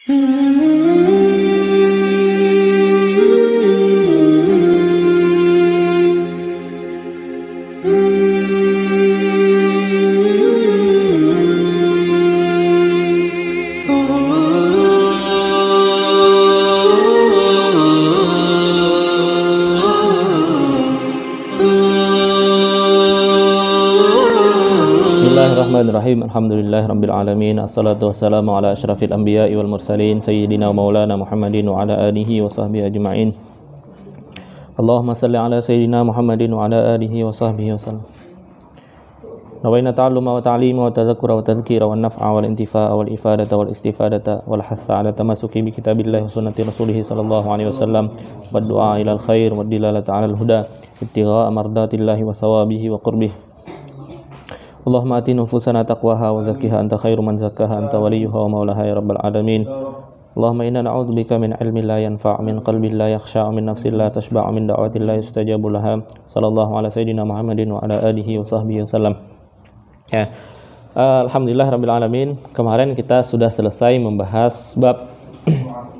Bismillahirrahmanirrahim. Alhamdulillahirabbil alamin. Assalatu wassalamu ala asyrafil anbiya'i wal mursalin sayyidina maulana Muhammadin wa ala alihi wa sahbihi ajma'in. Allahumma salli ala sayyidina Muhammadin wa ala alihi wa sahbihi wasallam. Nawaina ta'alluma wa ta'lima wa tadhakkura wa tadhkira wa naf'a wal intifa'a wal ifadata wal istifadata wal hatha ala tamasuki bi kitabillahi wa sunnati rasulih sallallahu alaihi wasallam wa du'a ila al khair wa dilalata ala al huda ibtigha'a mardatillahi wa thawabihi wa qurbihi. Allahumma ati nufusana taqwaha wa zakkiha anta khairu man zakkaha anta waliyuha wa maulaha ya rabbal alamin. Allahumma inna na'udzubika min ilmin la yanfa' min qalbin la yakhsha' min nafsin la tashba' min da'watin la yustajabu laha. Sallallahu ala sayyidina Muhammadin wa ala alihi wa sahbihi wasallam. Ya. Alhamdulillah rabbil alamin. Kemarin kita sudah selesai membahas bab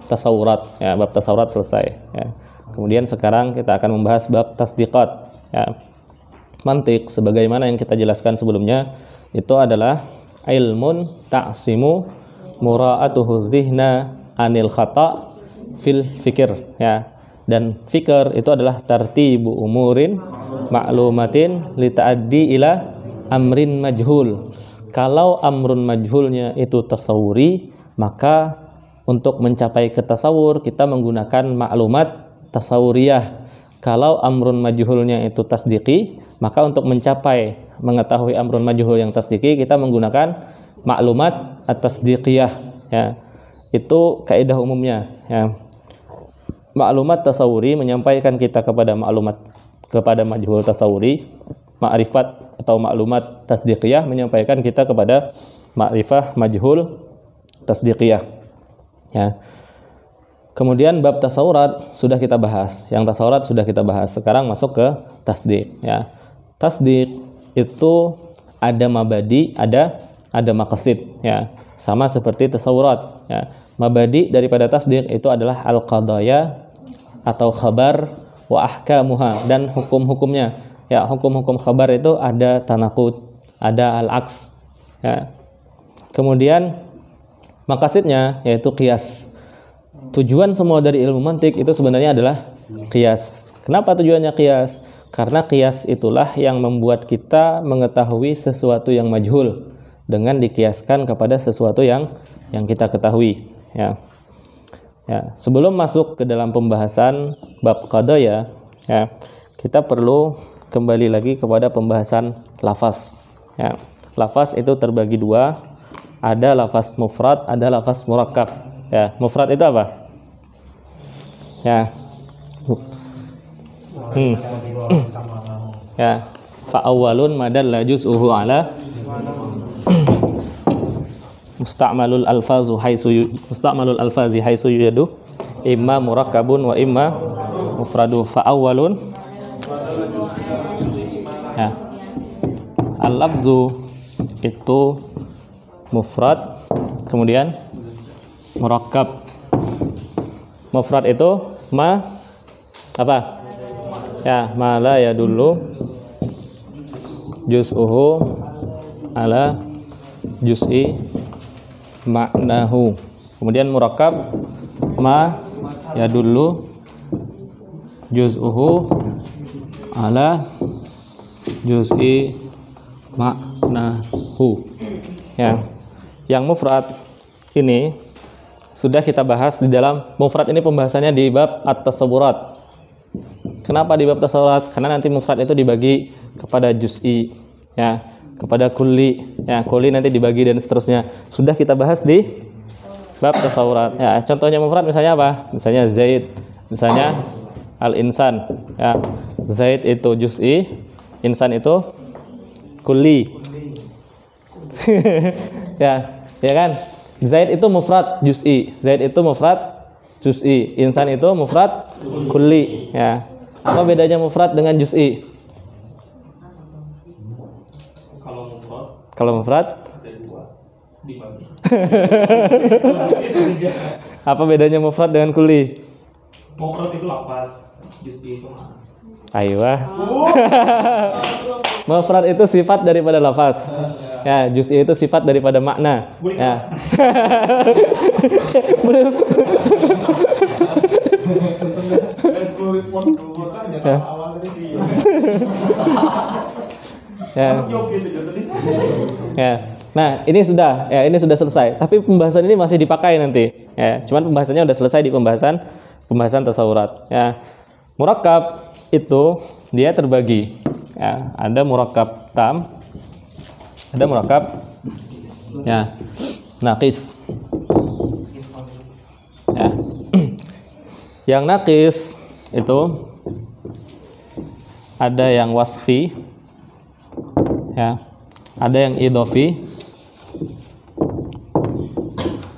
tasawurat. Ya, bab tasawurat selesai, ya. Kemudian sekarang kita akan membahas bab tasdiqat, ya. Mantik sebagaimana yang kita jelaskan sebelumnya itu adalah ilmun ta'simu mura'atuhu dhihna anil khata' fil fikir, ya. Dan fikir itu adalah tartibu umurin ma'lumatin li ta'addi ila amrin majhul. Kalau amrun majhulnya itu tasawuri, maka untuk mencapai ke tasawur kita menggunakan maklumat tasawuriyah. Kalau amrun majhulnya itu tasdiqi, maka untuk mencapai mengetahui amrun majhul yang tasdiqi kita menggunakan maklumat at-tasdiqiyah, ya. Itu kaidah umumnya, ya. Maklumat tasawuri menyampaikan kita kepada maklumat kepada majhul tasawuri, ma'rifat atau maklumat tasdiqiyah menyampaikan kita kepada ma'rifah majhul tasdiqiyah, ya. Kemudian bab tasawurat sudah kita bahas. Yang tasawurat sudah kita bahas. Sekarang masuk ke tasdiq, ya. Tasdiq itu ada mabadi, ada maqasid, ya. Sama seperti tasawurat, ya. Mabadi daripada tasdiq itu adalah al-qadaya atau khabar wa ahkamuha dan hukum-hukumnya. Ya, hukum-hukum khabar itu ada tanaqud, ada al-aks, ya. Kemudian maqasidnya yaitu qiyas. Tujuan semua dari ilmu mantik itu sebenarnya adalah qiyas. Kenapa tujuannya qiyas? Karena qiyas itulah yang membuat kita mengetahui sesuatu yang majhul dengan dikiaskan kepada sesuatu yang kita ketahui, ya. Ya, sebelum masuk ke dalam pembahasan bab qadaya, ya, kita perlu kembali lagi kepada pembahasan lafaz, ya. Lafaz itu terbagi dua, ada lafaz mufrad, ada lafaz murakkab, ya. Mufrad itu apa? Ya. Ya, fa awwalun madalla juz'uhu ala musta'malul alfazi haitsu yujadu imma murakkabun wa imma mufradu. Fa awwalun, ya, al-lafzu itu mufrad, kemudian murakkab. Mufrad itu ma apa? Ya, ma la yadullu juz'uhu ala juz'i ma'nahu. Kemudian murakkab ma yadullu juz'uhu ala juz'i ma'nahu, ya. Yang mufrad ini sudah kita bahas di dalam mufrad ini, pembahasannya di bab at-tasawurat. Kenapa di bab tasawurat? Karena nanti mufrad itu dibagi kepada juz'i, ya, kepada kulli, ya, kulli nanti dibagi dan seterusnya. Sudah kita bahas di bab tasawurat, ya. Contohnya mufrad misalnya apa? Misalnya Zaid, misalnya al-insan, ya. Zaid itu juz'i, insan itu kulli. Ya, ya kan? Zaid itu mufrad juz'i, Zaid itu mufrad juz'i, insan itu mufrad kulli, ya. Apa bedanya mufrad dengan juz'i? Kalau mufrad Apa bedanya mufrad dengan kulli? Mufrad itu lafaz, juz'i itu makna. Aywa. Mufrad itu sifat daripada lafaz. Ya, juz'i itu sifat daripada makna. Ya. Belum. Ya. Ya. Nah, ini sudah selesai. Tapi pembahasan ini masih dipakai nanti. Ya, cuman pembahasannya sudah selesai di pembahasan tasawurat. Ya. Murakkab itu dia terbagi. Ya, ada murakkab tam, ada murakkab ya naqis. Ya. Yang naqis itu ada yang wasfi, ya, ada yang idhofi,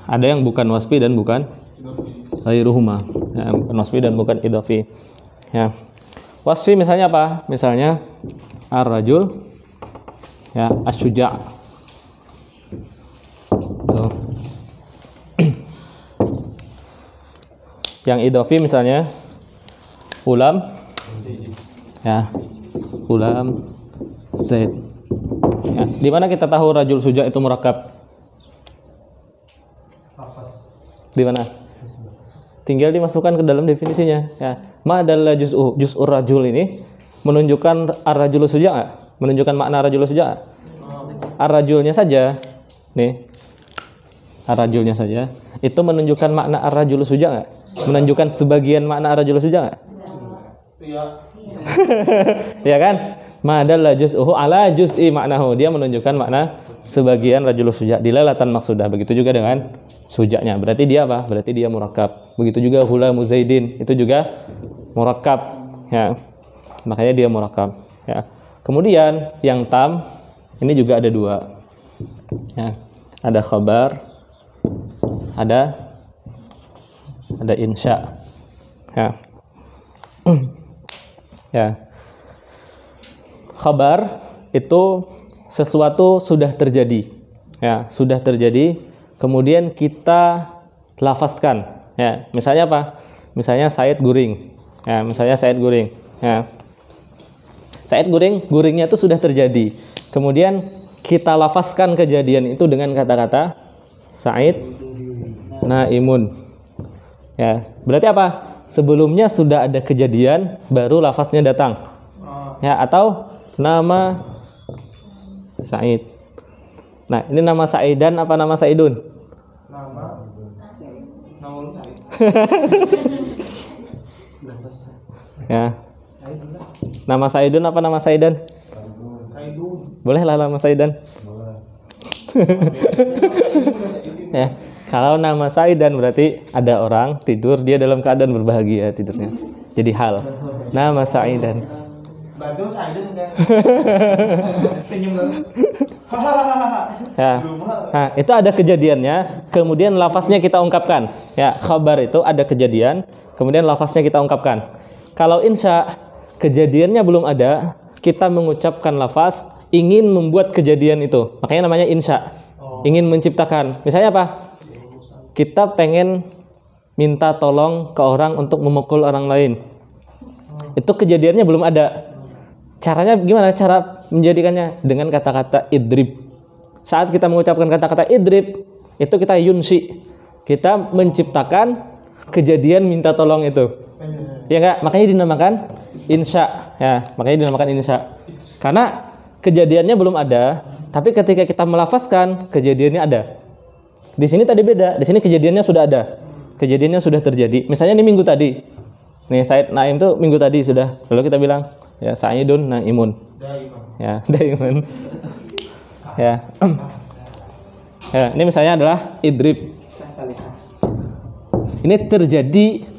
ada yang bukan wasfi dan bukan ghairuhuma, ya, bukan wasfi dan bukan idhofi. Ya. Wasfi misalnya apa? Misalnya ar-rajul, ya, asy-syuja'. Tuh. Yang idhofi misalnya ulam, ya, ulam zaid. Ya, di mana kita tahu rajul suja' itu murakkab? Di mana? Tinggal dimasukkan ke dalam definisinya. Ya. Ma adalah juz'ur rajul ini menunjukkan ar-rajul suja' nggak? Menunjukkan makna rajul suja'. Ar-rajulnya saja, nih, ar-rajulnya saja, itu menunjukkan makna ar-rajul suja' nggak? Menunjukkan sebagian makna ar-rajul suja' nggak? Iya. Ya kan? Ma adalah juz'uhu ala juz'i maknahu. Dia menunjukkan makna sebagian rajul suja' dilalatan maksudah. Begitu juga dengan suja'nya. Berarti dia apa? Berarti dia murakkab. Begitu juga hulamu zaidin, itu juga murakkab, ya. Makanya dia murakkab, ya. Kemudian yang tam ini juga ada dua. Ya. Ada khabar, ada insya. Ya. Ya. Khabar itu sesuatu sudah terjadi. Ya, sudah terjadi, kemudian kita lafazkan. Ya, misalnya apa? Misalnya Said guring. Ya, misalnya Said guring. Ya. Said guring, guringnya itu sudah terjadi. Kemudian kita lafazkan kejadian itu dengan kata-kata Said naimun. Ya, berarti apa? Sebelumnya sudah ada kejadian, baru lafaznya datang. Ya, atau nama Said. Nah, ini nama Saidan apa nama Saidun? Nama Said. Ya. Nama Saidun apa nama Saidan? Saidun. Boleh lah nama Saidan. Ya. Kalau nama Saidan berarti ada orang tidur, dia dalam keadaan berbahagia tidurnya. Jadi hal. Nama Saidan. Batu Saidan kan. Senyum terus. Ya. Nah, itu ada kejadiannya, kemudian lafaznya kita ungkapkan. Ya, khabar itu ada kejadian, kemudian lafaznya kita ungkapkan. Kalau insya, kejadiannya belum ada, kita mengucapkan lafaz ingin membuat kejadian itu. Makanya namanya insya. Ingin menciptakan. Misalnya apa? Kita pengen minta tolong ke orang untuk memukul orang lain. Itu kejadiannya belum ada. Caranya gimana? Cara menjadikannya dengan kata-kata idrib. Saat kita mengucapkan kata-kata idrib, itu kita yunsi. Kita menciptakan kejadian minta tolong itu. Ya enggak? Makanya dinamakan insya. Ya, makanya dinamakan insya. Karena kejadiannya belum ada, tapi ketika kita melafazkan, kejadiannya ada. Di sini tadi beda. Di sini kejadiannya sudah ada. Kejadiannya sudah terjadi. Misalnya ini minggu tadi. Nih, Said Naim tuh minggu tadi sudah. Lalu kita bilang, ya Saidun Naimun. Ya, Daimun. Ya. Ya, ini misalnya adalah idrib. Ini terjadi,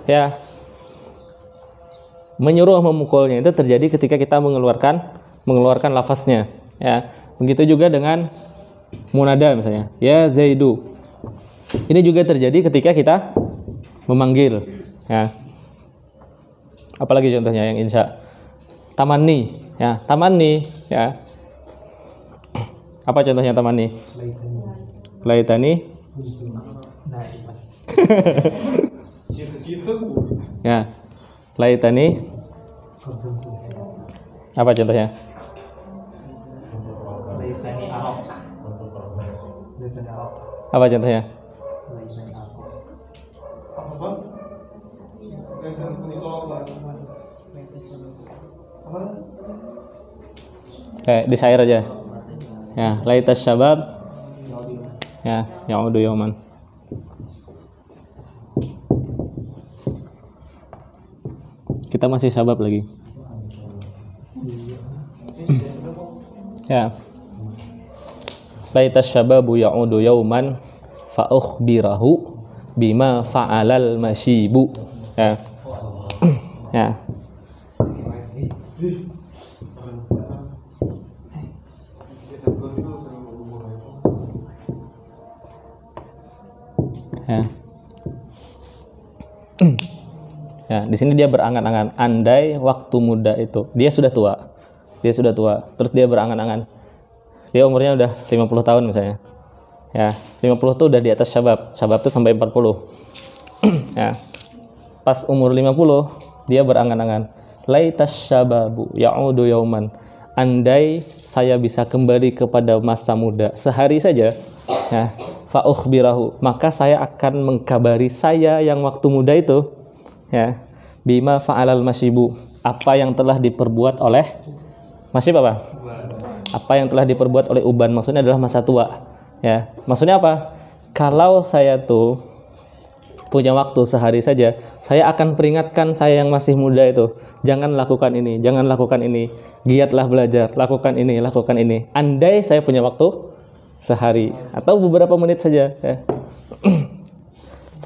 ya, menyuruh memukulnya itu terjadi ketika kita mengeluarkan lafaznya. Ya, begitu juga dengan munada misalnya, ya Zaidu. Ini juga terjadi ketika kita memanggil. Ya. Apalagi contohnya yang insya. Tamanni, ya, tamanni, ya. Apa contohnya tamanni? Laitani. Nah, iya. Gitu-gitu. Ya. Laitani. Apa contohnya? Laitani Arab. Apa contohnya? Laitani Arab. Apa? Apa? Kayak di syair aja. Ya, laitas syabab. Ya, ya'udu yauman. Kita masih syabab lagi. Ya. Laitas syababu ya'udu yauman fa ukhbirahu bima fa'alal masyibu. Ya. Ya. Ya. Ya, di sini dia berangan-angan, andai waktu muda itu, dia sudah tua. Terus dia berangan-angan. Dia umurnya udah 50 tahun misalnya. Ya, 50 tuh udah di atas syabab. Syabab tuh sampai 40. Ya. Pas umur 50, dia berangan-angan, laitas syababu ya'udu yauman. Andai saya bisa kembali kepada masa muda sehari saja, ya, fa ukhbirahu, maka saya akan mengkabari saya yang waktu muda itu, ya, bima fa'alal masyibu, apa yang telah diperbuat oleh masyib apa? Apa yang telah diperbuat oleh uban, maksudnya adalah masa tua, ya. Maksudnya apa? Kalau saya tuh punya waktu sehari saja, saya akan peringatkan saya yang masih muda itu, jangan lakukan ini, jangan lakukan ini, giatlah belajar, lakukan ini, lakukan ini. Andai saya punya waktu sehari atau beberapa menit saja, ya.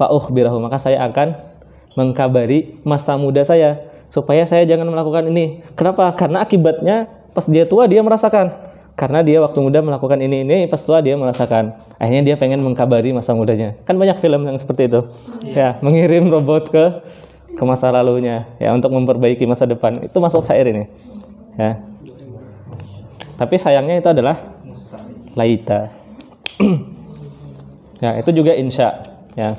Fa ukhbirahu, maka saya akan mengkabari masa muda saya supaya saya jangan melakukan ini. Kenapa? Karena akibatnya pas dia tua dia merasakan. Karena dia waktu muda melakukan ini, pas tua dia merasakan. Akhirnya dia pengen mengkabari masa mudanya. Kan banyak film yang seperti itu. Ya, mengirim robot ke masa lalunya, ya, untuk memperbaiki masa depan. Itu masuk syair ini. Ya. Tapi sayangnya itu adalah laita. Ya, itu juga insya, ya.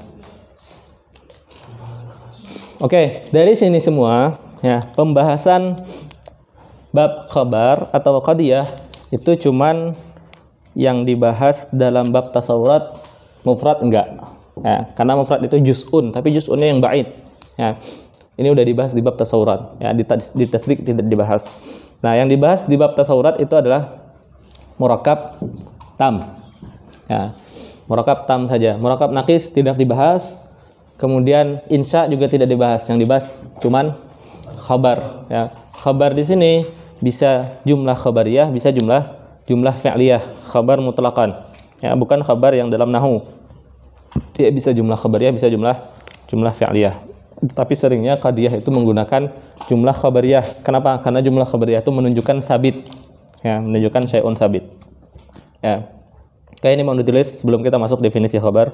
Oke, dari sini semua, ya, pembahasan bab khabar atau qadiyah itu cuman yang dibahas dalam bab tasawurat, mufrad enggak. Ya, karena mufrad itu juz'un, tapi juz'unnya yang ba'id. Ya. Ini udah dibahas di bab tasawurat, ya, di tasdik tidak dibahas. Nah, yang dibahas di bab tasawurat itu adalah murakkab tam. Ya. Murakkab tam saja. Murakkab naqis tidak dibahas. Kemudian insya juga tidak dibahas. Yang dibahas cuman khabar, ya. Khabar di sini bisa jumlah khabariyah, bisa jumlah fi'liyah, khabar mutlaqan. Ya, bukan khabar yang dalam nahwu. Dia bisa jumlah khabariyah, bisa jumlah fi'liyah. Tapi seringnya qadiyah itu menggunakan jumlah khabariyah. Kenapa? Karena jumlah khabariyah itu menunjukkan sabit. Ya, menunjukkan syai'un sabit. Ya. Kayak ini mau ditulis sebelum kita masuk definisi khabar.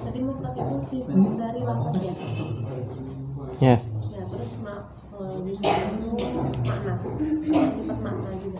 Tadi mutlak itu sifat dari lapas ya. Ya. Ya terus justru itu makna, sifat makna juga.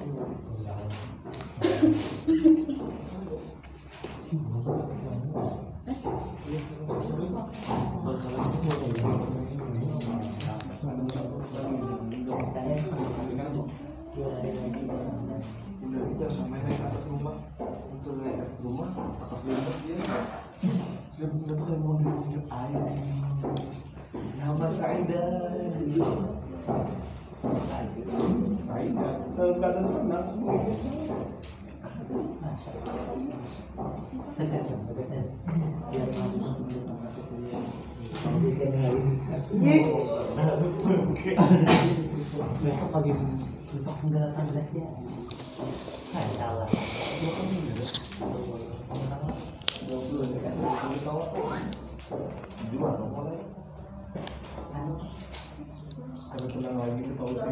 Besok pagi, besok enggak akan beres ya. Allah. Kebetulan lagi kita usia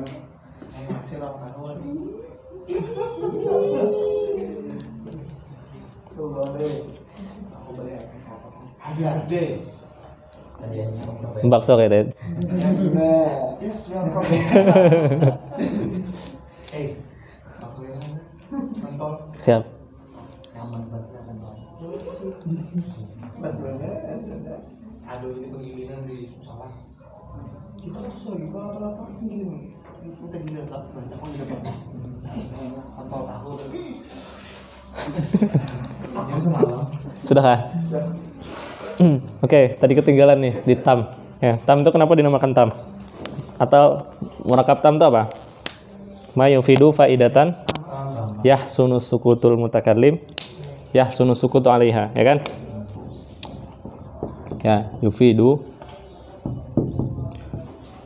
masih rawan. Tuh boleh. Aku boleh. Ada. Bakso kayak Dad. Yes, sudah. Yes, welcome. Aku yang nonton. Siap. Mas sebenarnya. Aduh, ini pengiriman di Salas. Kita tuh lagi apa-apa gini. Kita dilihat banyak orang di depan. Kontol tahu. Yang semalam. Sudah kah? Oke, tadi ketinggalan nih di tam. Ya, tam itu kenapa dinamakan tam? Atau murakab tam itu apa? Ma yufidu faidatan yahsunu sukutul mutakallim yahsunu sukutu alaiha, ya kan? Ya, yufidu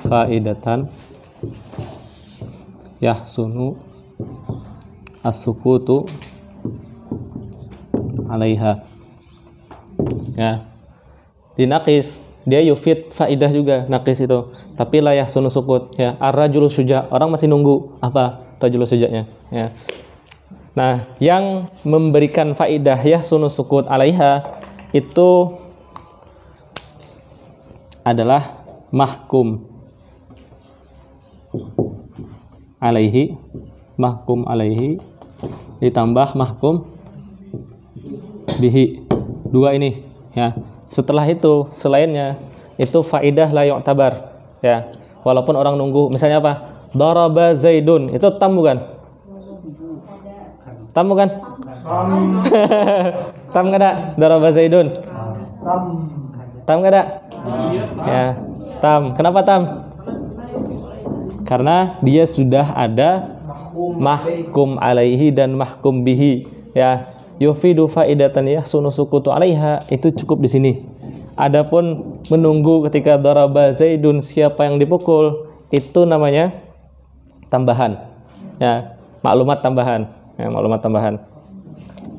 faidatan yahsunu as-sukutu alaiha. Ya. Di naqis dia yufid faidah juga naqis itu, tapi la yahsunu sukut ya. Ar-rajulu suja, orang masih nunggu apa rajulu sujanya ya. Nah, yang memberikan faidah yahsunu sukut alaiha itu adalah mahkum alaihi, mahkum alaihi ditambah mahkum bihi. Dua ini ya. Setelah itu selainnya itu faidah la yu'tabar ya. Walaupun orang nunggu, misalnya apa? Daraba Zaidun, itu tam bukan? Tam bukan? Tam enggak ada? Daraba Zaidun. Tam enggak ada? Ya, tam. Kenapa tam? Karena dia sudah ada mahkum alaihi dan mahkum bihi. Ya, yufidu faidatan yahsunu sukutu alaiha, itu cukup di sini. Adapun menunggu ketika daraba Zaidun, siapa yang dipukul, itu namanya tambahan. Ya, maklumat tambahan. Ya, maklumat tambahan.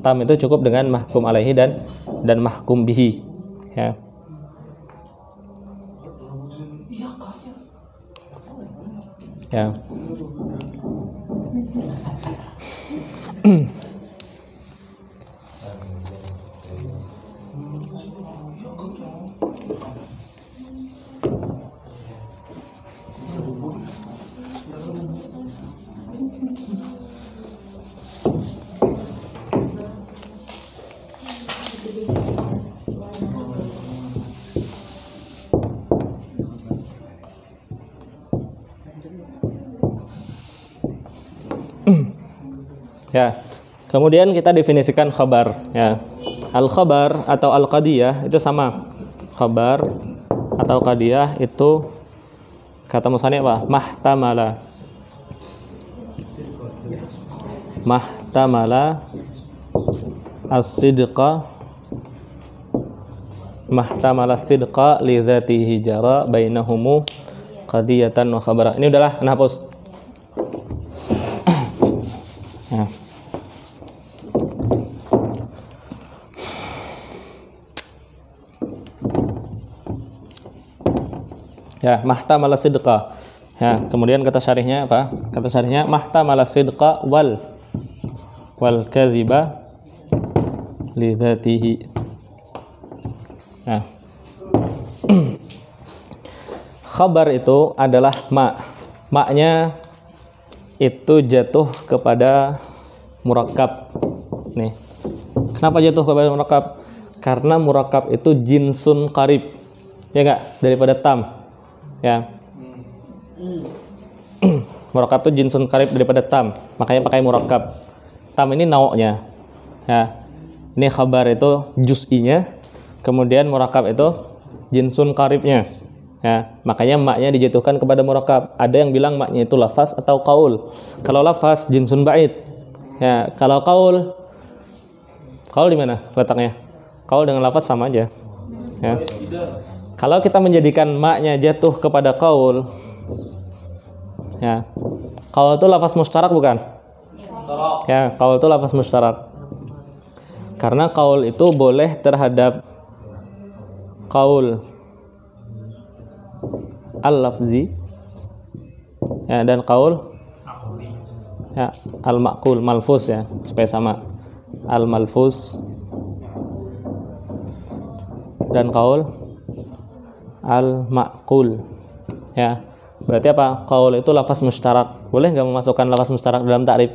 Tam itu cukup dengan mahkum alaihi dan mahkum bihi. Ya. Ya. Ya, kemudian kita definisikan khabar. Ya, al khabar atau al qadiyah itu sama. Khabar atau qadiyah itu kata musannif apa? Mahtamala. Mahtamala as-sidqa. Mahtamala as-sidqa li dzatihi jara bainahumu qadiyatan wa khabara. Ini udahlah, nah hapus. Ya. Ya, mahtamala sidqa. Ya, kemudian kata syarihnya apa? Kata syarihnya mahtamala sidqa wal kadhiba li dzatihi. Ya. Khabar itu adalah maknya itu jatuh kepada murakkab. Nih. Kenapa jatuh kepada murakkab? Karena murakkab itu jinsun qarib. Ya enggak? Daripada tam. Ya. Murakkab itu jinsun qarib daripada tam. Makanya pakai murakkab. Tam ini nauknya. Ya. Ini khabar itu juz'inya. Kemudian murakkab itu jinsun qaribnya. Ya, makanya maknya dijatuhkan kepada murakkab. Ada yang bilang maknya itu lafaz atau qaul. Kalau lafaz jinsun ba'id. Ya, kalau qaul di mana letaknya? Qaul dengan lafaz sama aja. Ya. Kalau kita menjadikan maknya jatuh kepada qaul. Ya. Qaul itu lafaz mustarak bukan? Ya, qaul itu lafaz mustarak. Karena qaul itu boleh terhadap qaul al-lafzi, ya, dan qaul, ya, al-ma'qul, malfuz, ya, supaya sama, al-malfuz dan qaul al-ma'qul. Ya, berarti apa? Qaul itu lafaz mustarak. Boleh nggak memasukkan lafaz mustarak dalam ta'rif?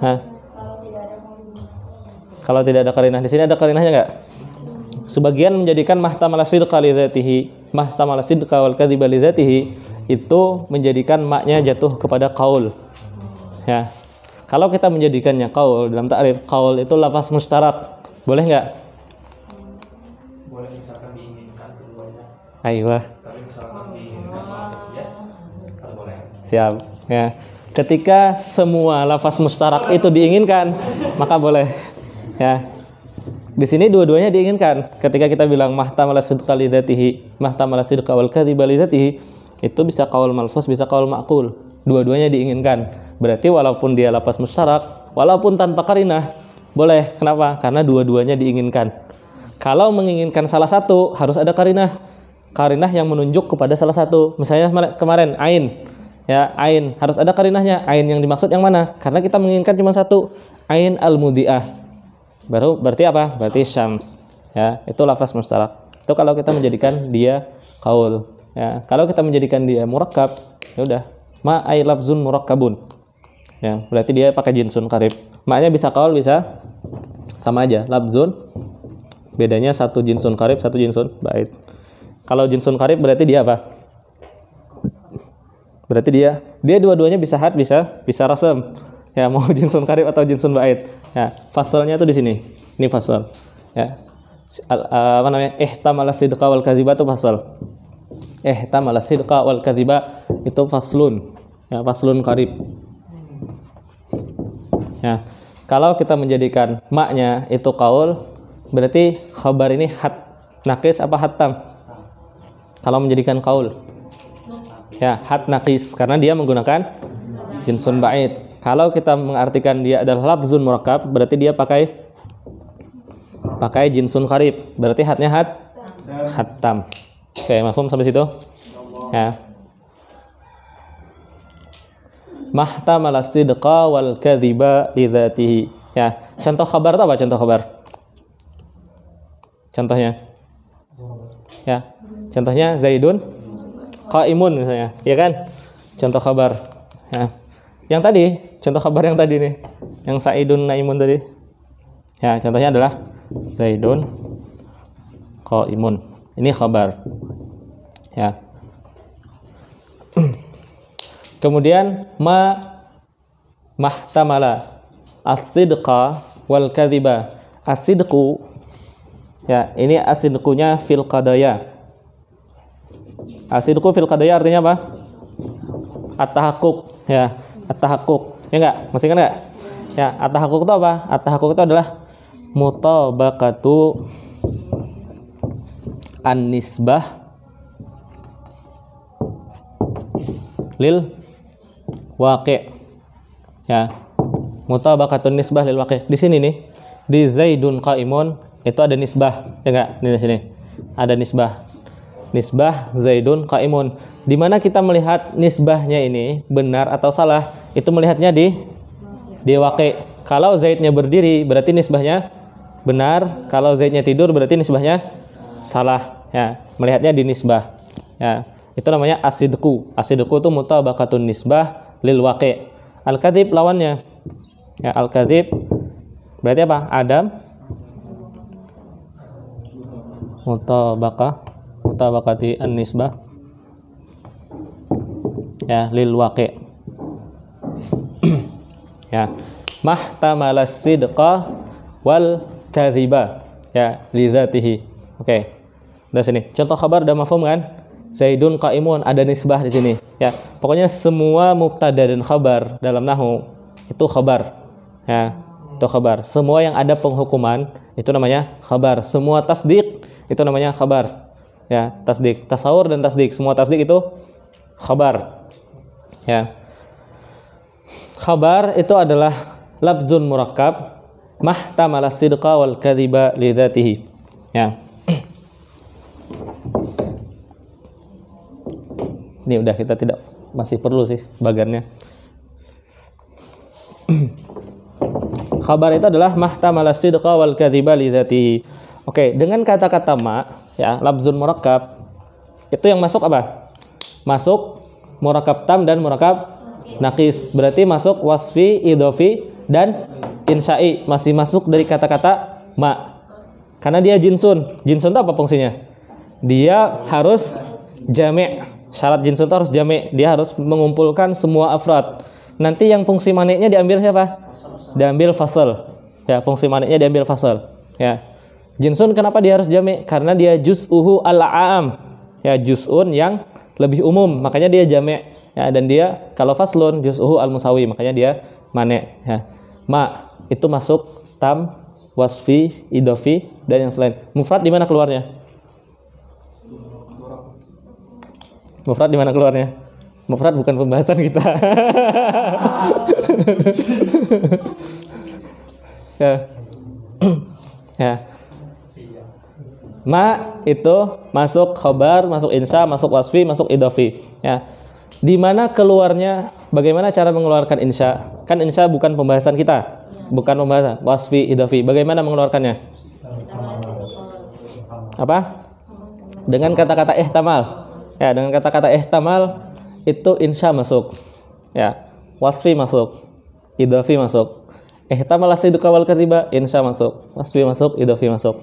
Hah? Kalau tidak ada qarinah. Di sini ada qarinahnya nggak? Sebagian menjadikan mahtamala sidqa li dzatihi, mahtamala sidqa wal kadhiba li dzatihi, itu menjadikan maknya jatuh kepada qaul. Ya. Kalau kita menjadikannya qaul dalam ta'rif, qaul itu lafaz mustarak. Boleh enggak? Boleh, misalkan diinginkan keduanya. Aiyah. Tapi misalkan diinginkan manusia, kan boleh. Siap. Ya. Ketika semua lafaz mustarak itu diinginkan, maka boleh. Ya. Di sini dua-duanya diinginkan. Ketika kita bilang mahtamala sidqa li dzatihi, mahtamala sidqa wal kadhiba li dzatihi, itu bisa qaul malfuz, bisa qaul ma'qul. Dua-duanya diinginkan. Berarti walaupun dia lafaz mustarak, walaupun tanpa qarinah, boleh. Kenapa? Karena dua-duanya diinginkan. Kalau menginginkan salah satu, harus ada qarinah. Qarinah yang menunjuk kepada salah satu. Misalnya kemarin ain. Ya, ain harus ada qarinahnya. Ain yang dimaksud yang mana? Karena kita menginginkan cuma satu. Ain al-mudi'ah. Berarti apa? Berarti syams. Ya, itu lafaz mustarak. Itu kalau kita menjadikan dia qaul. Ya, kalau kita menjadikan dia murakkab, ya udah, ma ay lafzun murakkabun. Ya, berarti dia pakai jinsun qarib. Maknya bisa qaul, bisa sama aja, lafzun. Bedanya satu jinsun qarib, satu jinsun ba'id. Kalau jinsun qarib berarti dia apa? Berarti dia dua-duanya bisa had, bisa rasam. Ya, mau jinsun qarib atau jinsun ba'id. Ya, fasalnya tuh di sini. Ini fasal. Ya. apa namanya? Ihtamala sidqa wal kadhiba itu fasal. Ihtamala sidqa wal kadhiba itu faslun. Ya, faslun qarib. Ya. Kalau kita menjadikan maknya itu qaul, berarti khabar ini hat naqis apa hattam? Kalau menjadikan qaul. Ya, hat naqis karena dia menggunakan jinsun ba'id. Kalau kita mengartikan dia adalah lafzun murakkab, berarti dia pakai jinsun qarib. Berarti hatnya hattam. Oke, mafhum sampai situ? Ya. Mahtamala sidqa wal kadhiba li dzatihi. Ya, contoh khabar itu apa contoh khabar? Contohnya. Ya. Contohnya Zaidun qaimun misalnya, ya kan? Contoh khabar. Ya. Yang tadi, contoh khabar yang tadi nih. Yang Saidun naimun tadi. Ya, contohnya adalah Zaidun qaimun. Ini khabar. Ya. Kemudian mahtamala as-sidqa wal kadhiba. As-sidqu, ya, ini as-sidqunya fil qadaya. As-sidqu fil qadaya artinya apa? At-tahaqquq, ya, at-tahaqquq. Ya enggak? Masih kan enggak? Ya, at-tahaqquq itu apa? At-tahaqquq itu adalah mutabaqatu an-nisbah lil waqi'. Ya. Mutabaqatun nisbah lil waqi'. Di sini nih, di Zaidun qaimun itu ada nisbah, ya enggak? Di sini. Ada nisbah. Nisbah Zaidun qaimun. Di mana kita melihat nisbahnya ini benar atau salah? Itu melihatnya di waqi'. Kalau Zaidnya berdiri berarti nisbahnya benar, kalau Zaidnya tidur berarti nisbahnya salah. Ya, melihatnya di nisbah. Ya. Itu namanya as-sidqu. As-sidqu itu mutabaqatun nisbah lil waqi'. Al-kadzib lawannya. Ya, al-kadzib berarti apa? Adam mutabaqati an-nisbah ya lil waqi'. Ya. Mahtamala sidqa wal kadhiba ya li dzatihi. Oke. Udah sini. Contoh khabar udah mafhum kan? Zaidun qaimun, ada nisbah di sini. Ya, pokoknya semua mubtada dan khabar dalam nahwu itu khabar. Ya, itu khabar. Semua yang ada penghukuman itu namanya khabar. Semua tasdik itu namanya khabar. Ya, tasdik, tasawur dan tasdik. Semua tasdik itu khabar. Ya. Khabar itu adalah lafzun murakkab mahtamala sidqa wal kadhiba li dzatihi. Ya. Ini udah kita tidak masih perlu sih bagannya. Khabar itu adalah mahtamala sidqa wal kadhiba li dzatihi. Oke, dengan kata-kata ma ya, lafzun murakkab itu yang masuk apa? Masuk murakkab tam dan murakkab naqis. Berarti masuk wasfi, idhofi dan insya'i. Masih masuk dari kata-kata ma. Karena dia jinsun. Jinsun itu apa fungsinya? Dia harus jami'. Syarat jinsun itu harus jami', dia harus mengumpulkan semua afrad. Nanti yang fungsi maniknya diambil siapa? Diambil fasal. Ya, fungsi maniknya diambil fasal. Ya. Jinsun kenapa dia harus jami'? Karena dia juz'uhu al-'am. Ya, juz'un yang lebih umum, makanya dia jami'. Ya, dan dia kalau faslun juz'uhu al-musawi, makanya dia manik. Ya. Ma itu masuk tam, wasfi, idhofi dan yang selain. Mufrad di mana keluarnya? Mufrad di mana keluarnya? Mufrad bukan pembahasan kita. Ya. Ya. Ma itu masuk khabar, masuk insya, masuk wasfi, masuk idhofi. Ya. Di mana keluarnya? Bagaimana cara mengeluarkan insya? Kan insya bukan pembahasan kita, bukan pembahasan wasfi, idhofi. Bagaimana mengeluarkannya? Apa? Dengan kata-kata ihtamal. Ya, dengan kata-kata ihtamal itu insya masuk. Ya, wasfi masuk, idhofi masuk. Ihtamal as-sidqa wal kadhiba, insya masuk, wasfi masuk, idhofi masuk.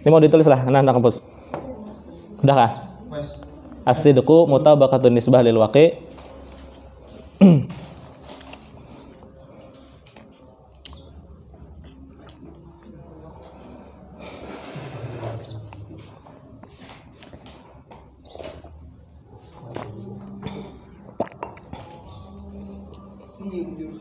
Ini mau ditulis lah, anak-anak kampus. Udah kah? As-sidqu mutabaqatun nisbah lil waqi'. Diem.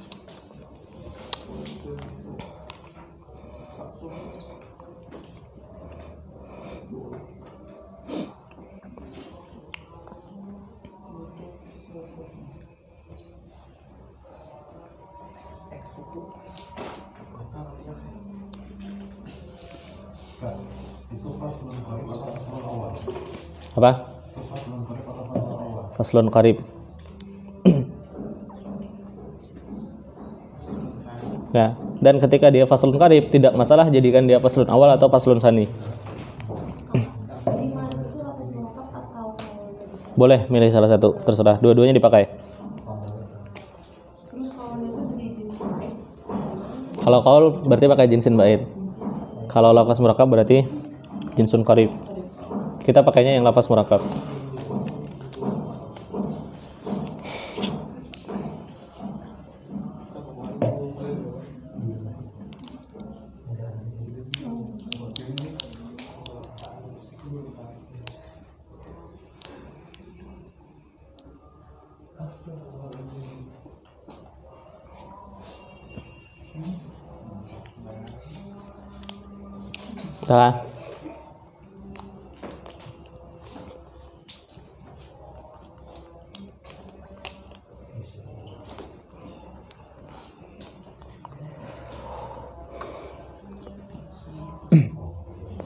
Itu faslun qarib atau faslun awal? Apa? Itu faslun qarib atau faslun awal? Faslun qarib. Nah, dan ketika dia faslun qarib tidak masalah jadikan dia faslun awal atau faslun sani. Lima itu lafaz muwaqqaf atau Boleh milih salah satu, terserah. Dua-duanya dipakai. terus kalau itu di jinsin lain. Kalau qaul berarti pakai jinsin bait. Kalau lafaz murakkab berarti jinsun qarib. Kita pakainya yang lafaz murakkab. Dah.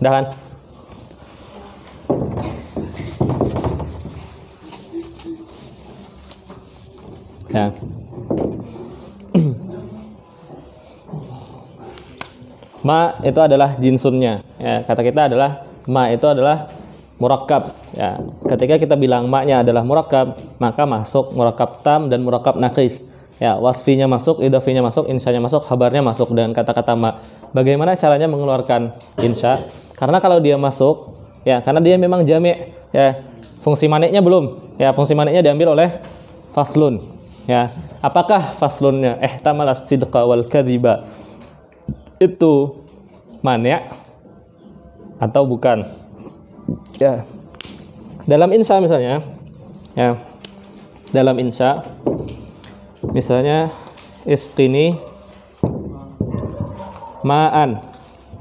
Dah kan? Ya. Ma itu adalah jinsunnya. Ya, kata kita adalah ma itu adalah murakkab. Ya, ketika kita bilang ma-nya adalah murakkab, maka masuk murakkab tam dan murakkab naqis. Ya, wasfinya masuk, idhafinya masuk, insyanya masuk, khabarnya masuk dengan kata-kata ma. Bagaimana caranya mengeluarkan insya? Karena kalau dia masuk, ya, karena dia memang jami', ya, fungsi maniknya belum. Ya, fungsi maniknya diambil oleh faslun. Ya, apakah faslunnya ihtamala sidqa wal kadhiba itu mani' atau bukan? Ya, dalam insya misalnya, ya, dalam insya misalnya isqini ma'an,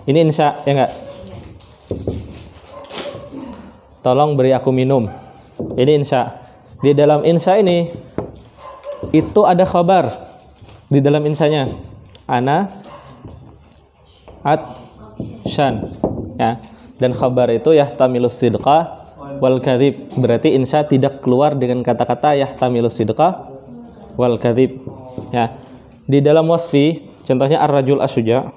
ini insya, ya enggak? Tolong beri aku minum, ini insya. Di dalam insya ini itu ada khabar di dalam insanya, ana shan, ya, dan khabar itu yahtamilus sidqa wal kadhib, berarti insya tidak keluar dengan kata-kata yahtamilus sidqa wal kadhib. Ya, di dalam wasfi contohnya ar-rajul asyuja,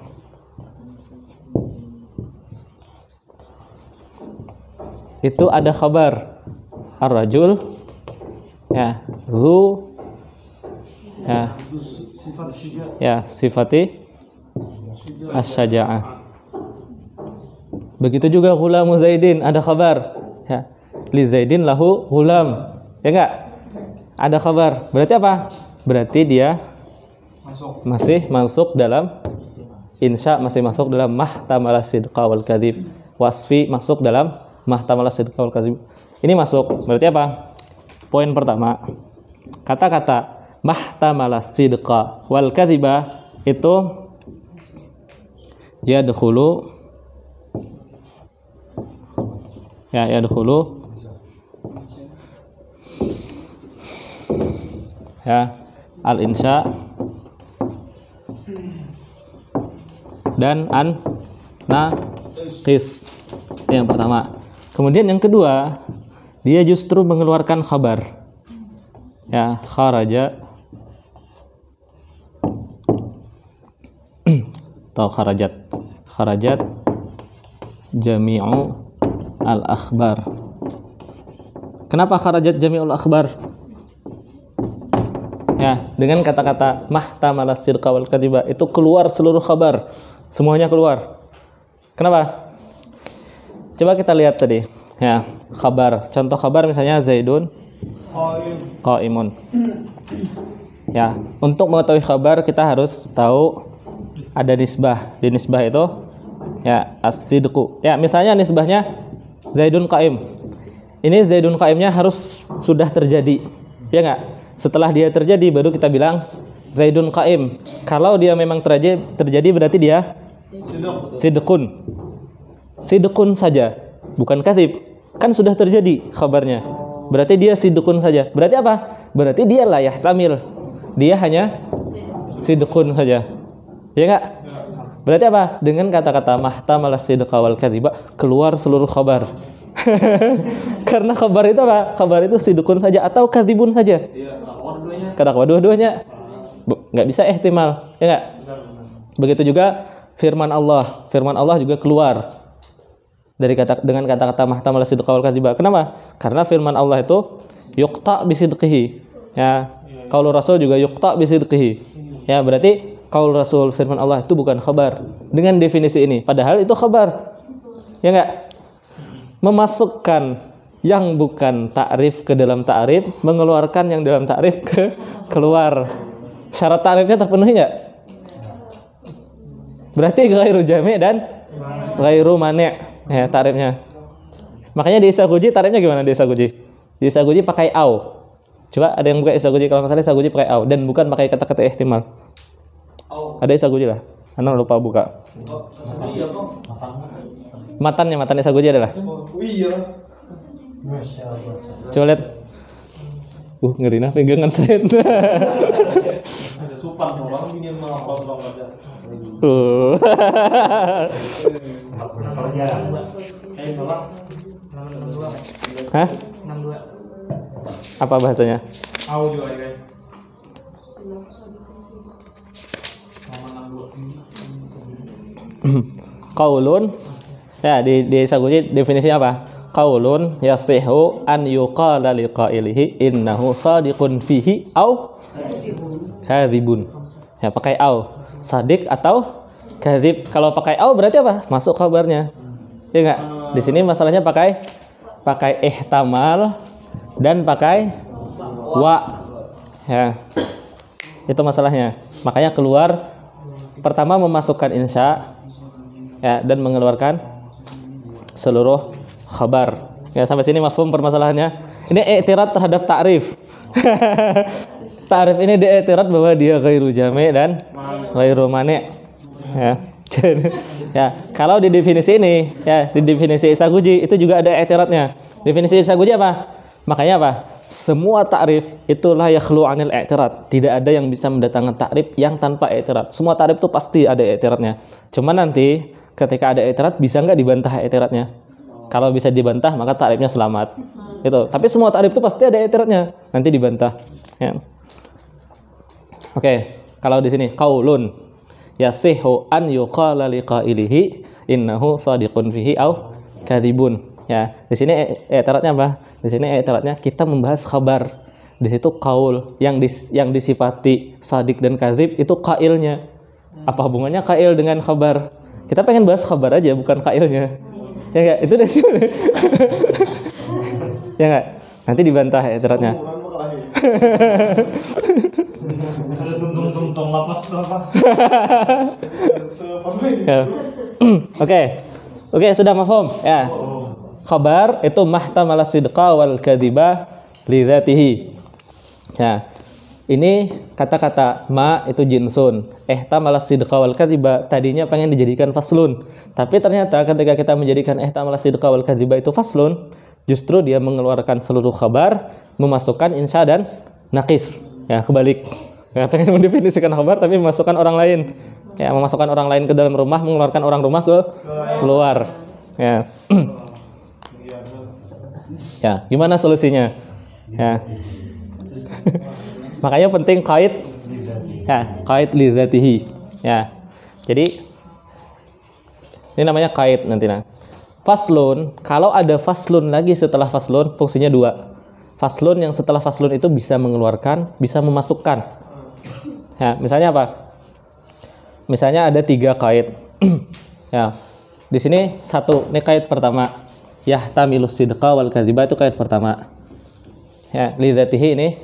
itu ada khabar ar-rajul, ya, zu, ya, ya, sifati asy-syaja'ah. Begitu juga ghulamu Zaidin, ada khabar, ya, li Zaidin lahu ghulam, ya enggak? Ada khabar. Berarti apa? Berarti dia masih masuk dalam insya, masih masuk dalam mahtamala sidqa wal kadhib. Wasfi masuk dalam mahtamala sidqa wal kadhib. Ini masuk. Berarti apa? Poin pertama, kata-kata mahtamala sidqa wal kadhiba itu yadkhulu, ya, yadkhulu, ya, al-insya dan an-naqis. Yang pertama. Kemudian yang kedua, dia justru mengeluarkan khabar. Ya, kharaja atau kharajat. Kharajat jami'u al-akhbar. Kenapa kharajat jami'ul akhbar? Ya, dengan kata-kata mahtamala sidqa wal kadhiba, itu keluar seluruh khabar. Semuanya keluar. Kenapa? Coba kita lihat tadi. Ya, khabar. Contoh khabar misalnya Zaidun qaimun. Ya, untuk mengetahui khabar kita harus tahu ada nisbah. Di nisbah itu, ya, as-sidqu. Ya, misalnya nisbahnya Zaidun qaim. Ini Zaidun qaimnya harus sudah terjadi. Ya enggak? Setelah dia terjadi baru kita bilang Zaidun qaim. Kalau dia memang terjadi berarti dia sidqun. Sidqun saja, bukan kadzib. Kan sudah terjadi khabarnya. Berarti dia sidqun saja. Berarti apa? Berarti dia la yahtamil. Dia hanya sidqun saja. Ya enggak? Berarti apa? Dengan kata-kata mahtamala sidqa wal kadziba keluar seluruh khabar. Karena khabar itu apa? Khabar itu sidqun saja atau kadzibun saja. Kadang dua-duanya. Enggak bisa ihtimal, ya enggak? Begitu juga firman Allah. Firman Allah juga keluar dengan kata-kata mahtamala sidqa wal kadziba. Kenapa? Karena firman Allah itu yuqta bisidqihi. Ya, qaul Rasul juga yuqta bisidqihi. Ya, berarti qaul Rasul firman Allah itu bukan khabar dengan definisi ini. Padahal itu khabar. Ya enggak? Memasukkan yang bukan ta'rif ke dalam ta'rif, mengeluarkan yang dalam ta'rif keluar. Syarat ta'rifnya terpenuhi enggak? Berarti ghairu jami' dan ghairu mani'. Ya, ta'rifnya. Makanya di Isaguji ta'rifnya gimana di Isaguji? Di Isaguji pakai au. Coba ada yang buka Isaguji, kalau masalah Isaguji pakai au dan bukan pakai kata-kata ihtimal. Ada Isaguji lah. Anda lupa buka. Matannya Isaguji adalah. Iya. Coba lihat. Ngeri nah pegangan saya. Ada supan orang ingin melakukan banget. Hah? Apa bahasanya? Au juga kan. Qaulun. Ya, di Saguji definisinya apa? Qaulun yasihu an yuqala liqailihi innahu sadiqun fihi au kadzibun. Ya, pakai au. Sadik atau kadzib. Kalau pakai au berarti apa? Masuk kabarnya. Ya enggak? Di sini masalahnya pakai ihtamal dan pakai wa. Ya. Itu masalahnya. Makanya keluar pertama memasukkan insya, ya, dan mengeluarkan seluruh khabar. Ya, sampai sini mafhum permasalahannya. Ini i'tirad terhadap ta'rif. Ta'rif ini dia i'tirad bahwa dia ghairu jami' dan ghairu mani'. Ya. Ya, kalau di definisi ini, ya, di definisi Isaguji itu juga ada i'tiradnya. Definisi Isaguji apa? Makanya apa? Semua ta'rif itulah yakhlu 'anil i'tirad. Tidak ada yang bisa mendatangkan ta'rif yang tanpa i'tirad. Semua ta'rif itu pasti ada i'tiradnya. Cuma nanti ketika ada i'tirad bisa nggak dibantah i'tiradnya? Kalau bisa dibantah maka ta'rifnya selamat. Itu. Tapi semua ta'rif itu pasti ada i'tiradnya. Nanti dibantah. Ya. Oke, kalau di sini qaulun yasihu an yuqala liqailihi innahu shadiqun fihi au kadzibun. Ya, di sini i'tiradnya apa? Di sini i'tiradnya kita membahas khabar. Di situ qaul yang disifati sadik dan kadzib itu qailnya. Apa hubungannya qail dengan khabar? Kita pengen bahas khabar aja bukan qailnya. Ya enggak? Itu dari sini. Ya enggak? Nanti dibantah i'tiradnya. Ada tuntung lapas apa? Ya. Oke, sudah mafhum? Ya. Khabar itu mahtamala sidqa wal kadziba li dzatihi. Ya. Ini kata-kata ma itu jinsun. Ihtamala sidqa wal kadziba tadinya pengen dijadikan faslun. Tapi ternyata ketika kita menjadikan ihtamala sidqa wal kadziba itu faslun, justru dia mengeluarkan seluruh khabar, memasukkan insya dan naqis. Ya, kebalik. Ya, pengen mendefinisikan khabar tapi memasukkan orang lain. Ya, memasukkan orang lain ke dalam rumah, mengeluarkan orang rumah ke keluar. Ya. Ya, gimana solusinya? Ya. Makanya penting kait. Ya, kait li dzatihi. Ya. Jadi ini namanya kait nanti nah. Faslun, kalau ada faslun lagi setelah faslun, fungsinya dua. Faslun yang setelah faslun itu bisa mengeluarkan, bisa memasukkan. Ya, misalnya apa? Misalnya ada 3 kait. Ya. Di sini satu, ini kait pertama. Yahtamilus sidqa wal kadziba itu kait pertama. Ya, li dzatihi ini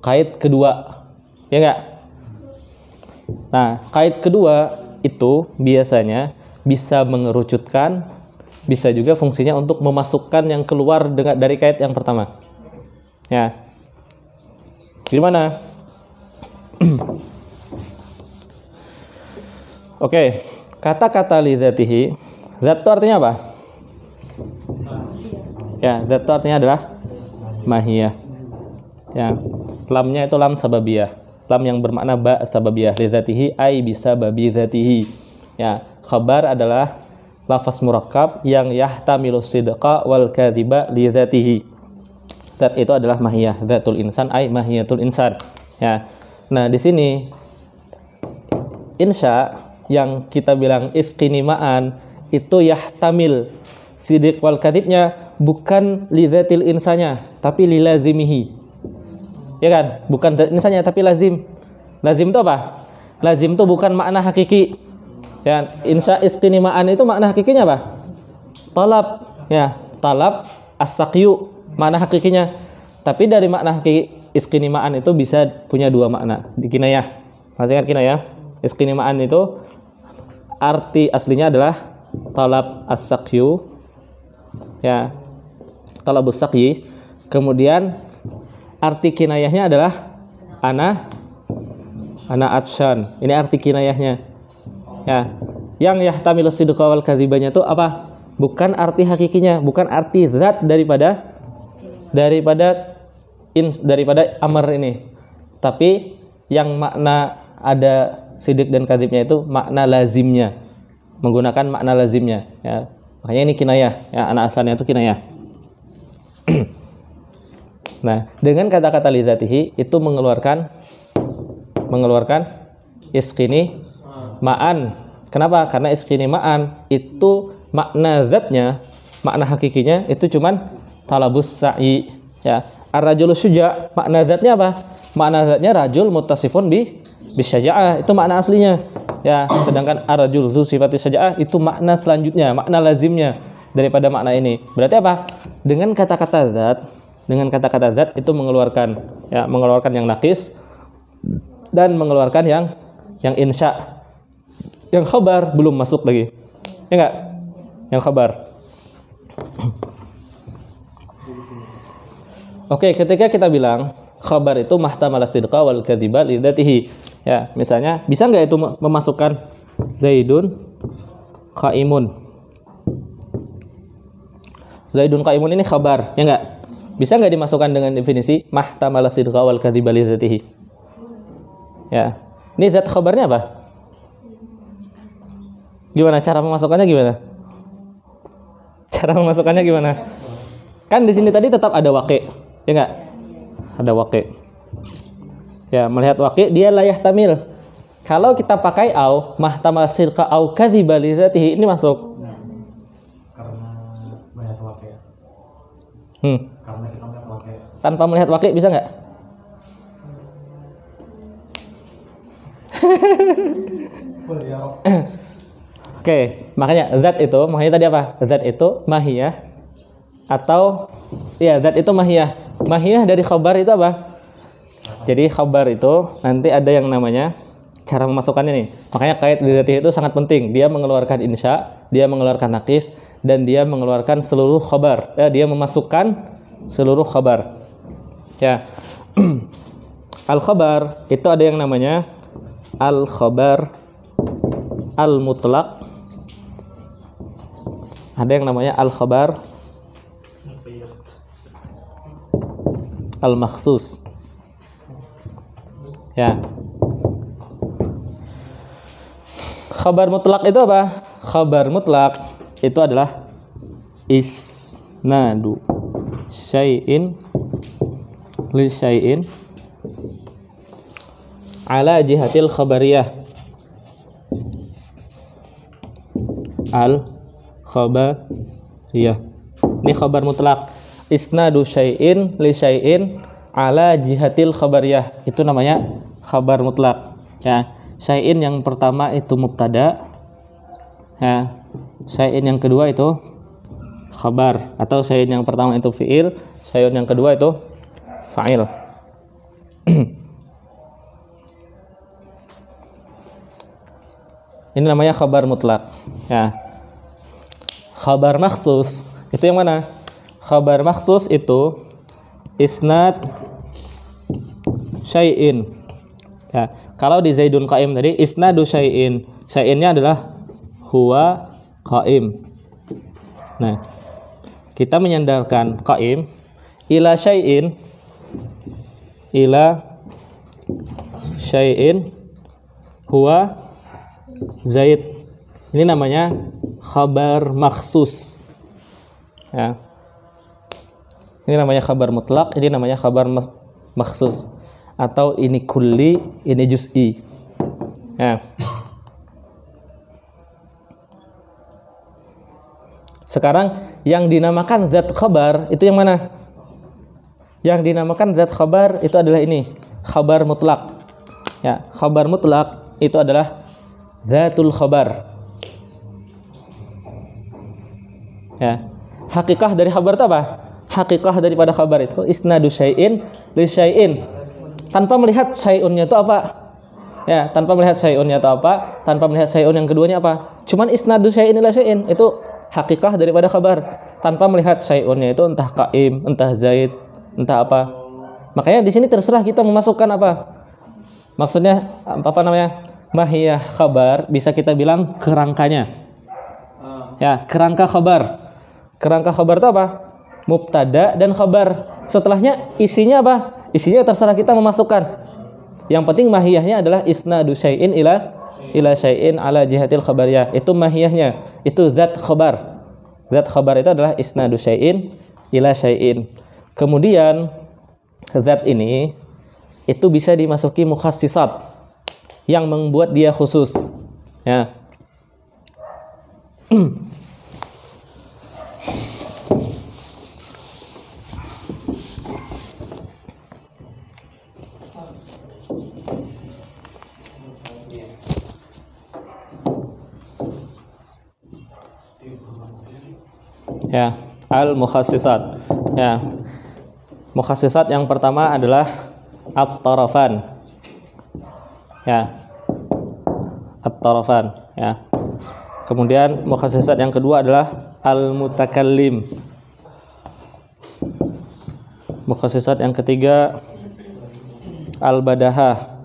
kait kedua. Ya enggak? Nah, kait kedua itu biasanya bisa mengerucutkan, bisa juga fungsinya untuk memasukkan yang keluar dari kait yang pertama. Ya. Gimana? Oke, kata-kata lidzatihi, zat itu artinya apa? Ya, zat itu artinya adalah mahiyah. Ya, lamnya itu lam sababiyah. Lam yang bermakna ba sababiyah. Lidzatihi ai bisa babi dzatihi. Ya, khabar adalah lafaz murakkab yang yahtamilu sidqa wal kadhiba lidzatihi. Zat itu adalah mahiyah. Zatul insan ai mahiyatul insan. Ya. Nah, di sini insya yang kita bilang isqinima'an itu yahtamil sidiq wal kadhibnya bukan lidzatil insanya tapi lilazimihi. Ya kan? Bukan insanya tapi lazim. Lazim itu apa? Lazim itu bukan makna hakiki. Ya, insya isqinima'an itu makna hakikinya apa? Talab. Ya, talab as-saqyu makna hakikinya. Tapi dari makna hakiki isqinima'an itu bisa punya dua makna di kinayah. Masih ingat kinayah? Isqinima'an itu arti aslinya adalah talab as-saqyu, ya, talabus saqyi. Kemudian arti kinayahnya adalah ana atsyan. Ini arti kinayahnya. Ya, yang yahtamilu sidqa wal kadzibanya itu apa? Bukan arti hakikinya, bukan arti zat daripada amr ini. Tapi yang makna ada sidik dan kadzibnya itu makna lazimnya, menggunakan makna lazimnya, ya. Makanya ini kinayah, ya, anak asalnya itu kinayah. Nah, dengan kata-kata lidzatihi itu mengeluarkan isqini ma'an. Kenapa? Karena isqini ma'an itu makna zatnya, makna hakikinya itu cuman talabus sa'i, ya. Ar-rajulu syuja, makna zatnya apa? Makna zatnya rajul muttasifun bisyaja'ah, itu makna aslinya. Ya, sedangkan ar-rajul zu sifati syaja'ah itu makna selanjutnya, makna lazimnya daripada makna ini. Berarti apa? Dengan kata-kata zat itu mengeluarkan yang naqis dan mengeluarkan yang insya. Yang khabar belum masuk lagi. Ya enggak? Yang khabar. Oke, ketika kita bilang khabar itu mahtamala sidqa wal kadhiba lidzatihi. Ya, misalnya bisa nggak itu memasukkan Zaidun qaimun. Zaidun qaimun ini khabar, ya nggak? Bisa nggak dimasukkan dengan definisi mahtamala sidqa wal kadhiba lidzatihi? Ya. Ini zat khabarnya apa? Gimana cara memasukkannya gimana? Cara memasukkannya gimana? Kan di sini tadi tetap ada waqi', ya nggak? Ada waqi'. Ya, melihat waqi' dia la yahtamil. Kalau kita pakai au mahtamal sidqa au kadhiba li dzatihi, ini masuk. Karena melihat waqi'. Karena kita melihat waqi'. Tanpa melihat waqi' bisa nggak? Oke, makanya zat itu, makanya tadi apa? Zat itu mahiyah atau ya zat itu mahiyah. Mahiyah dari khabar itu apa? Jadi khabar itu nanti ada yang namanya cara memasukkannya nih. Makanya kait lidzatihi itu sangat penting. Dia mengeluarkan insya, dia mengeluarkan naqis, dan dia mengeluarkan seluruh khabar. Ya, dia memasukkan seluruh khabar. Ya. Al-khabar itu ada yang namanya al-khabar al-mutlaq. Ada yang namanya al-khabar al-makhsus. Ya. Khabar mutlak itu apa? Khabar mutlak itu adalah isnadu syai'in li syai'in ala jihatil khabariyah. Al khabariyah. Ini khabar mutlak. Isnadu syai'in li syai'in ala jihatil khabariyah. Itu namanya khabar mutlak. Ya, syai'in yang pertama itu mubtada. Ya, syai'in yang kedua itu khabar, atau syai'in yang pertama itu fi'il, syai'in yang kedua itu fa'il. Ini namanya khabar mutlak. Ya. Khabar makhsus itu yang mana? Khabar makhsus itu isnad syai'in Ya, kalau di Zaidun qaim tadi isnadu syai'in. Syai'innya adalah huwa qaim. Nah, kita menyandarkan qaim ila syai'in huwa Zaid. Ini namanya khabar makhsus. Ya. Ini namanya khabar mutlak, ini namanya khabar makhsus. Atau ini kulli, ini juz'i. Ya. Sekarang yang dinamakan zat khabar itu yang mana? Yang dinamakan zat khabar itu adalah ini, khabar mutlak. Ya, khabar mutlak itu adalah zatul khabar. Ya. Hakikah dari khabar itu apa? Hakikah daripada khabar itu isnadu syai'in li syai'in. Tanpa melihat syai'unnya itu apa? Ya, tanpa melihat syai'unnya itu apa? Tanpa melihat syai'un yang keduanya apa? Cuman isnadu syai'in ila syai'in itu hakikah daripada khabar. Tanpa melihat syai'unnya itu entah qaim, entah zaid, entah apa. Makanya di sini terserah kita memasukkan apa. Maksudnya apa namanya? Mahiyah khabar bisa kita bilang kerangkanya. Ya, kerangka khabar. Kerangka khabar itu apa? Mubtada dan khabar. Setelahnya isinya apa? Isinya terserah kita memasukkan. Yang penting mahiyahnya adalah isnadu syai'in ila syai'in ala jihatil khabariyah. Itu mahiyahnya. Itu zat khabar. Zat khabar itu adalah isnadu syai'in ila syai'in. Kemudian zat ini itu bisa dimasuki mukhassisat yang membuat dia khusus. Ya. Ya, al-mukhassisat. Ya. Mukhassisat yang pertama adalah at-tarafan. Ya. At-tarafan, ya. Kemudian mukhassisat yang kedua adalah al-mutakallim. Mukhassisat yang ketiga al-badahah.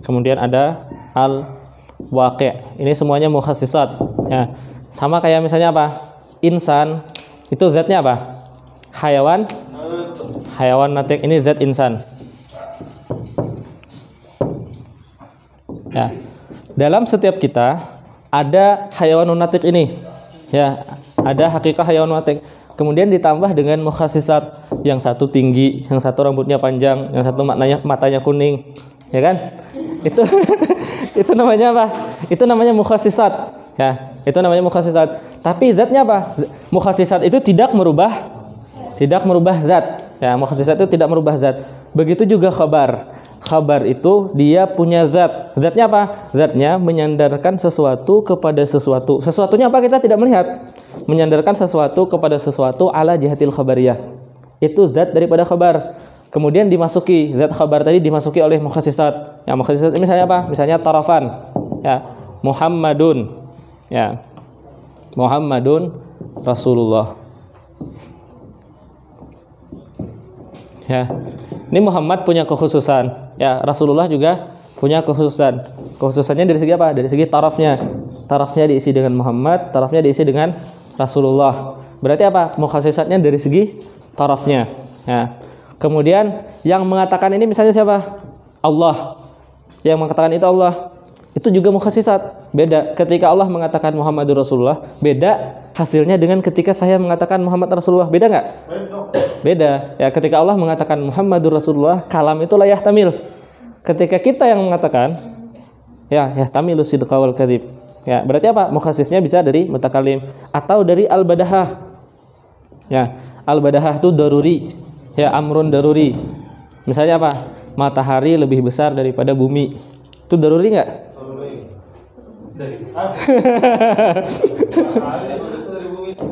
Kemudian ada al-waqi'. Ini semuanya mukhassisat. Ya. Sama kayak misalnya apa? Insan itu zatnya apa? Hayawan. Hayawan natik ini zat insan. Ya. Dalam setiap kita ada hayawan natik ini. Ya, ada hakikah hayawan natik. Kemudian ditambah dengan mukhassisat, yang satu tinggi, yang satu rambutnya panjang, yang satu matanya kuning, ya kan? Itu itu namanya apa? Itu namanya mukhassisat. Ya, itu namanya mukhassisat. Tapi zatnya apa? Mukhassisat itu tidak merubah zat. Ya, mukhassisat itu tidak merubah zat. Begitu juga khabar. Khabar itu dia punya zat. Zatnya apa? Zatnya menyandarkan sesuatu kepada sesuatu. Sesuatunya apa kita tidak melihat. Menyandarkan sesuatu kepada sesuatu ala jihatil khabariyah. Itu zat daripada khabar. Kemudian dimasuki, zat khabar tadi dimasuki oleh mukhassisat. Ya, mukhassisat misalnya apa? Misalnya tarafan. Ya, Muhammadun. Ya. Muhammadun Rasulullah. Ya. Ini Muhammad punya kekhususan. Ya, Rasulullah juga punya kekhususan. Kekhususannya dari segi apa? Dari segi tarafnya. Tarafnya diisi dengan Muhammad, tarafnya diisi dengan Rasulullah. Berarti apa? Mukhassisatnya dari segi tarafnya. Ya. Kemudian yang mengatakan ini misalnya siapa? Allah. Yang mengatakan itu Allah. Itu juga mukhassisat. Beda ketika Allah mengatakan Muhammadur Rasulullah, beda hasilnya dengan ketika saya mengatakan Muhammad Rasulullah. Beda nggak? Beda. Ya, ketika Allah mengatakan Muhammadur Rasulullah, kalam itu la yahtamil. Ketika kita yang mengatakan ya yahtamilu sidqa wal kadzib. Ya, berarti apa? Mukhassisnya bisa dari mutakallim atau dari al-badahah. Ya, al-badahah itu daruri. Ya, amrun daruri. Misalnya apa? Matahari lebih besar daripada bumi. Itu daruri nggak?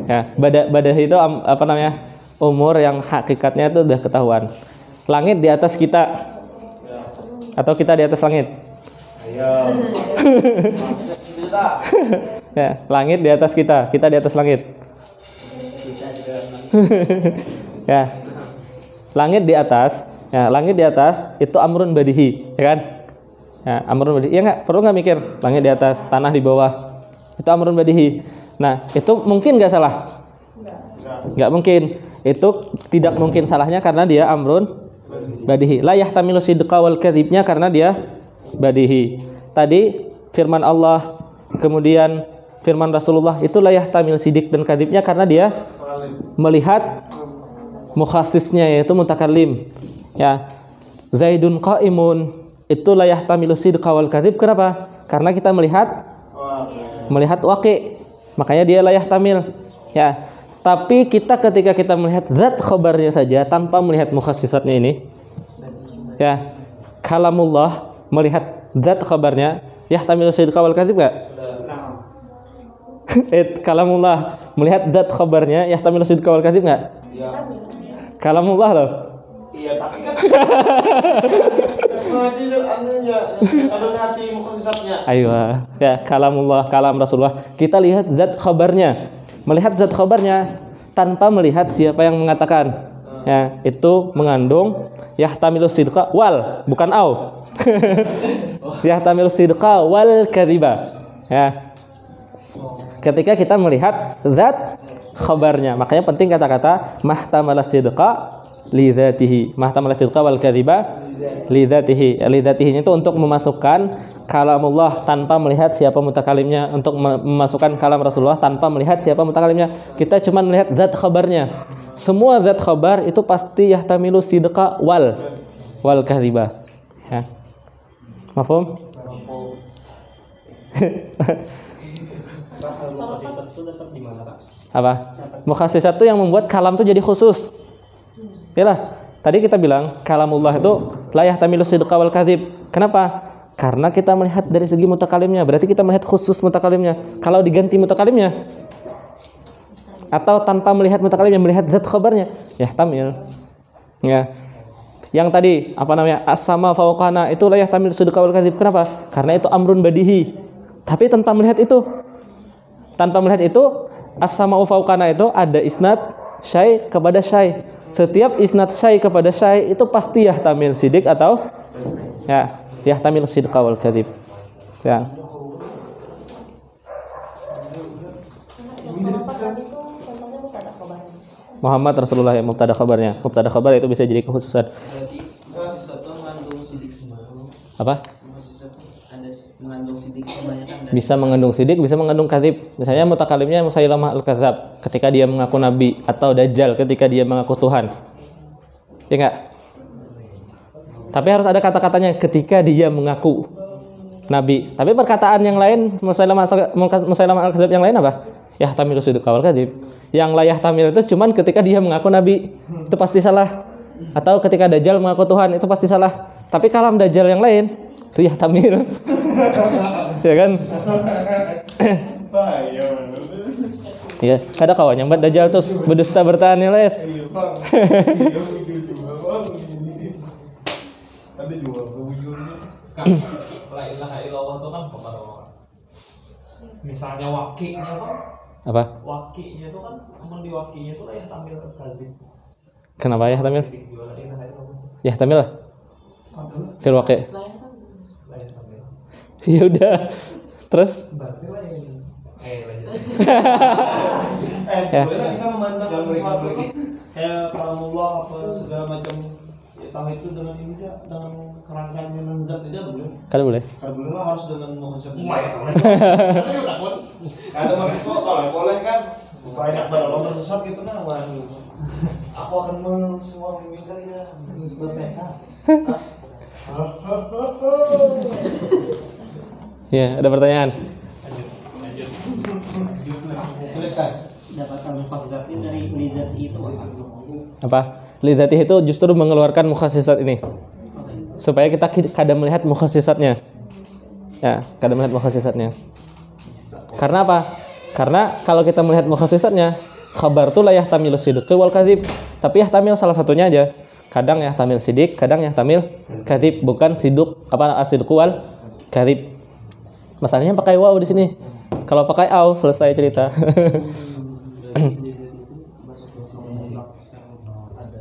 Ya, badah itu apa namanya? Umur yang hakikatnya itu udah ketahuan. Langit di atas kita atau kita di atas langit? Ya, langit di atas kita di atas langit. Ya, langit di atas Ya, langit di atas itu amrun badihi, ya kan? Ya, amrun badihi. Ya enggak? Perlu nggak mikir langit di atas, tanah di bawah. Itu amrun badihi. Nah, itu mungkin nggak salah? Nggak mungkin. Itu tidak mungkin salahnya karena dia amrun badihi. La yahtamilu sidqa wal kadzibnya karena dia badihi. Tadi firman Allah, kemudian firman Rasulullah itu la yahtamil sidik dan kadzibnya karena dia melihat mukhassisnya yaitu mutakallim. Ya, Zaidun qa'imun itu la yahtamilu sidqa wal kadzib. Kenapa? Karena kita melihat waqi', makanya dia la yahtamil. Ya, tapi ketika kita melihat zat khabarnya saja tanpa melihat mukhassisatnya ini, ya, kalamullah melihat zat khabarnya yahtamilu sidqa wal kadzib enggak? Kalamullah melihat zat khabarnya yahtamilu sidqa wal kadzib enggak? Kalamullah loh. Iya, tapi kan hati mukhassisatnya. Ayo, ya, kalamullah, kalam Rasulullah. Kita lihat zat khabarnya. Melihat zat khabarnya tanpa melihat siapa yang mengatakan. Ya, itu mengandung yahtamilu sidqa wal, bukan au. Yahtamilu sidqa wal kadhiba. Ya. Ketika kita melihat zat khabarnya, makanya penting kata-kata mahtamala sidqa li dzatihi. Mahtamala sidqa wal kadhiba li dzatihi. Li dzatihi itu untuk memasukkan kalamullah tanpa melihat siapa mutakalimnya, untuk memasukkan kalam Rasulullah tanpa melihat siapa mutakalimnya. Kita cuma melihat zat khabarnya. Semua zat khabar itu pasti yahtamilu sidqa wal kadhiba. Ya. Mafhum? Apa? Mukhassisat itu yang membuat kalam itu jadi khusus. Yalah, tadi kita bilang kalamullah itu la yahtamilu sidqa wal kadzib. Kenapa? Karena kita melihat dari segi mutakalimnya, berarti kita melihat khusus mutakalimnya. Kalau diganti mutakalimnya atau tanpa melihat mutakalimnya, melihat zat khabarnya, yahtamil. Ya. Yang tadi apa namanya? As-sama fauqana itu la yahtamilu sidqa wal kadzib. Kenapa? Karena itu amrun badihi. Tapi tanpa melihat itu, as-sama fauqana itu ada isnad syai kepada syai. Setiap isnad syai kepada syai itu pasti yahtamil sidik atau ya, yahtamil sidqa wal kadzib. Ya. Muhammad Rasulullah yang mubtada khabarnya. Mubtada khabar itu bisa jadi kekhususan. Apa? Mengandung sidik kebanyakan. Bisa mengandung sidik, bisa mengandung kadzib. Misalnya mutakalimnya Musailamah al-Kadzab ketika dia mengaku nabi, atau Dajjal ketika dia mengaku Tuhan. Ya enggak? Tapi harus ada kata-katanya ketika dia mengaku nabi. Tapi perkataan yang lain Musailamah al-Kadzab yang lain apa? Yahtamilu sidqa wal kadzib. Yang la yahtamil itu cuman ketika dia mengaku nabi, itu pasti salah. Atau ketika Dajjal mengaku Tuhan, itu pasti salah. Tapi kalam Dajjal yang lain itu yahtamil. Ya kan? Ya, ada kawan yang buat Dajjal terus berdusta bertahan yang lain. Ada juga bujurnya. La ilaha illallah itu kan khabar orang. Misalnya waqi'nya kan? Apa? Waqi'nya itu kan, cuma di waqi'nya itu lah yang tampil kadzib. Kenapa yahtamil? La ilaha illallah. Yahtamil lah. Fil waqi'. La yang tampil. Ya udah. Terus Berarti lah yang lanjut. Ya. Boleh kita memandang sesuatu itu kayak kalamullah apa segala macam tauhid itu dengan ini aja, dengan kerangkanya zat aja boleh. kan boleh. Kalau boleh lah harus dengan konsep. Lumayan tuh. Ada maksud kalau boleh kan banyak orang tersesat gitu kan. Waduh. Aku akan semua meminta ya. Ya, ada pertanyaan. Tuliskan. Dapatkan mukhassisatnya dari lizati itu Apa? Lidzatih itu justru mengeluarkan mukhassisat ini. Supaya kita kadang melihat mukhassisatnya. Ya, kadang melihat mukhassisatnya. Karena apa? Karena kalau kita melihat mukhassisatnya, khabar itu la yahtamilu sidq wal kadzib. Tapi yahtamil salah satunya aja. Kadang yahtamil sidik, kadang yahtamil kadzib, bukan sidq apa asidq wal kadzib. Masalahnya pakai waw di sini. Kalau pakai au selesai cerita.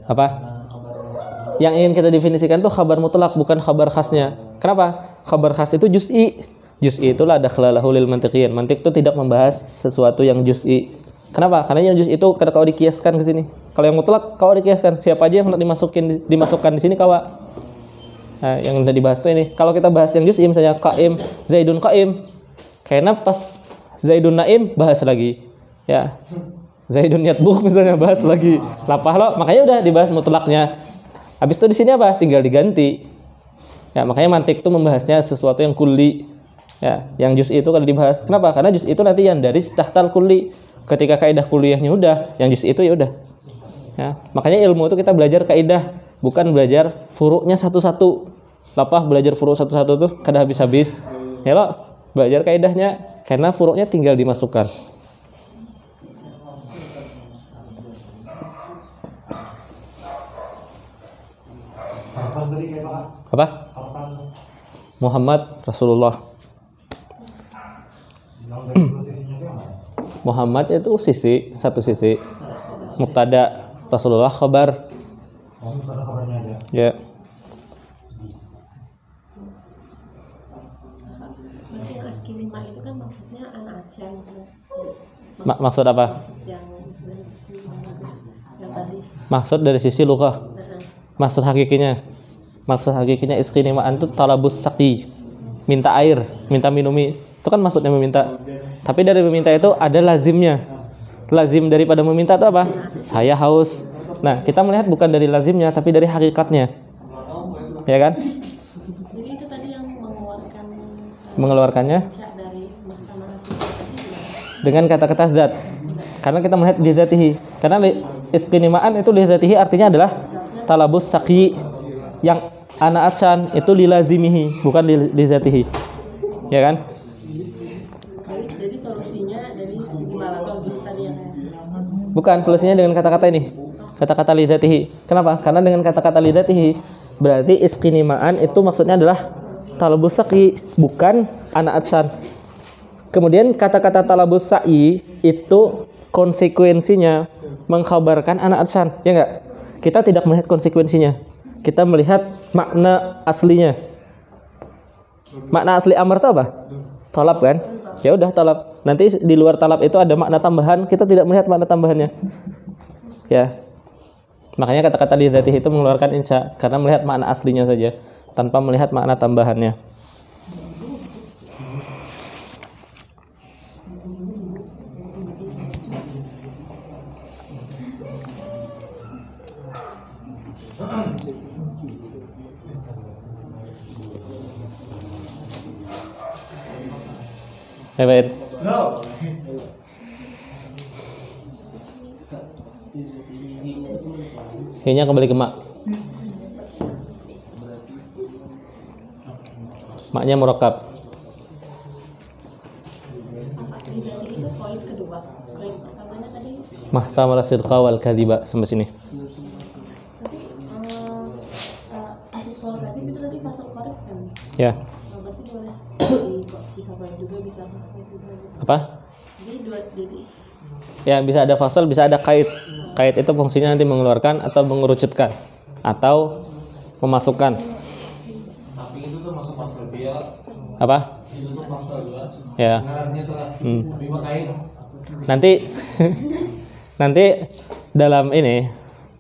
Apa? Yang ingin kita definisikan tuh khabar mutlak, bukan khabar khasnya. Kenapa? Khabar khas itu juz'i. Juz'i itulah dakhlalahu lil mantiqiyin. Mantik itu tidak membahas sesuatu yang juz'i. Kenapa? Karena yang juz'i itu kalau dikiaskan ke sini. Kalau yang mutlak kalau dikiaskan, siapa aja yang dimasukkan di sini kawa. Nah, yang udah dibahas tuh ini. Kalau kita bahas yang juz'i misalnya qaim, Zaidun qaim. Karena pas Zaidun naim bahas lagi. Ya. Zaidun yatbukh misalnya bahas lagi. Lapah lo, makanya udah dibahas mutlaknya. Habis itu di sini apa? Tinggal diganti. Ya, makanya mantik itu membahasnya sesuatu yang kulli. Ya, yang juz' itu kalau dibahas. Kenapa? Karena juz' itu nanti yang dari tahtal kulli. Ketika kaidah kuliahnya udah, yang juz' itu ya udah. Ya, makanya ilmu itu kita belajar kaidah, bukan belajar furu'nya satu-satu. Lapah belajar furu' satu-satu tuh kada habis-habis. Ya lo, belajar kaidahnya karena furu'nya tinggal dimasukkan. Apa? Muhammad Rasulullah. Muhammad itu sisi, satu sisi. Mubtada, Rasulullah khabar. Ya. Berarti yang askinima itu kan maksudnya anak aceh. Maksud apa? Yang dari sisi yang tadi. Maksud dari sisi lughah. Maksud hakikinya. Maksud hakikinya iskinimaan itu talabus saqi. Minta air, minta minumi. Itu kan maksudnya meminta. Tapi dari meminta itu ada lazimnya. Lazim daripada meminta itu apa? Saya haus. Nah, kita melihat bukan dari lazimnya tapi dari hakikatnya. Ya kan? Jadi itu tadi yang Mengeluarkannya dari mahkamah nasib dengan kata-kata zat. Karena kita melihat li zatihi. Karena iskinimaan itu li zatihi artinya adalah talabus saqi. Yang ana atsan itu li lazimihi, bukan li zatihi. Ya kan? Jadi solusinya dari segi malato gitu tadi yang Bukan, solusinya dengan kata-kata ini. Kata-kata li zatihi. Kenapa? Karena dengan kata-kata li zatihi berarti iskinimaan itu maksudnya adalah talabus saqi, bukan ana atsan. Kemudian kata-kata talabus sa'i itu konsekuensinya mengkhabarkan ana atsan, ya enggak? Kita tidak melihat konsekuensinya. Kita melihat makna aslinya. Makna asli amr itu apa? Talab kan? Ya udah talab. Nanti di luar talab itu ada makna tambahan, kita tidak melihat makna tambahannya. Ya. Makanya kata-kata li dzatihi itu mengeluarkan insya karena melihat makna aslinya saja tanpa melihat makna tambahannya. Baik. Kayaknya kembali ke mak. Maknya murakkab. itu poin kedua. Poin pertamanya tadi Mahtamal sidqa wal kadhiba sampai sini. tapi asal kasih itu tadi pasal korek kan. Ya. Berarti boleh bisa poin juga bisa masuk juga. Apa? Jadi Ya, bisa ada fasal, bisa ada kait. Kait itu fungsinya nanti mengeluarkan atau mengerucutkan atau memasukkan. Tapi itu tuh masuk pasal dia. Apa? Itu tuh pasal juga. Ya. Ngarannya tuh lah. Tapi makain. Nanti nanti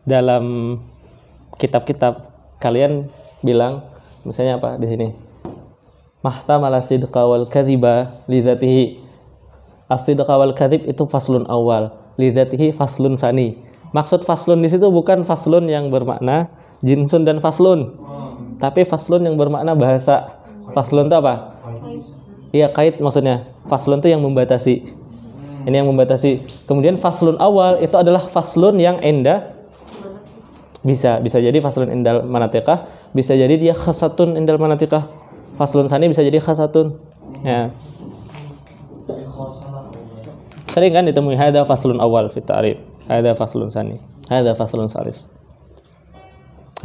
dalam kitab-kitab kalian bilang misalnya apa di sini? Mahtamala sidqa wal kadhiba li dzatihi. As-sidqa wal kadhib itu faslun awal, li dzatihi faslun sani. Maksud faslun di situ bukan faslun yang bermakna jinsun dan faslun. Tapi faslun yang bermakna bahasa. Faslun itu apa? Iya, kait maksudnya. Faslun itu yang membatasi. Ini yang membatasi. Kemudian faslun awal itu adalah faslun yang indah. Bisa jadi faslun indal manatikah, bisa jadi dia khasatun indal manatikah. Faslun sani bisa jadi khasatun. Ya. Sering kan ditemui hadza faslun awal fi ta'rif, hadza faslun sani, hadza faslun salis.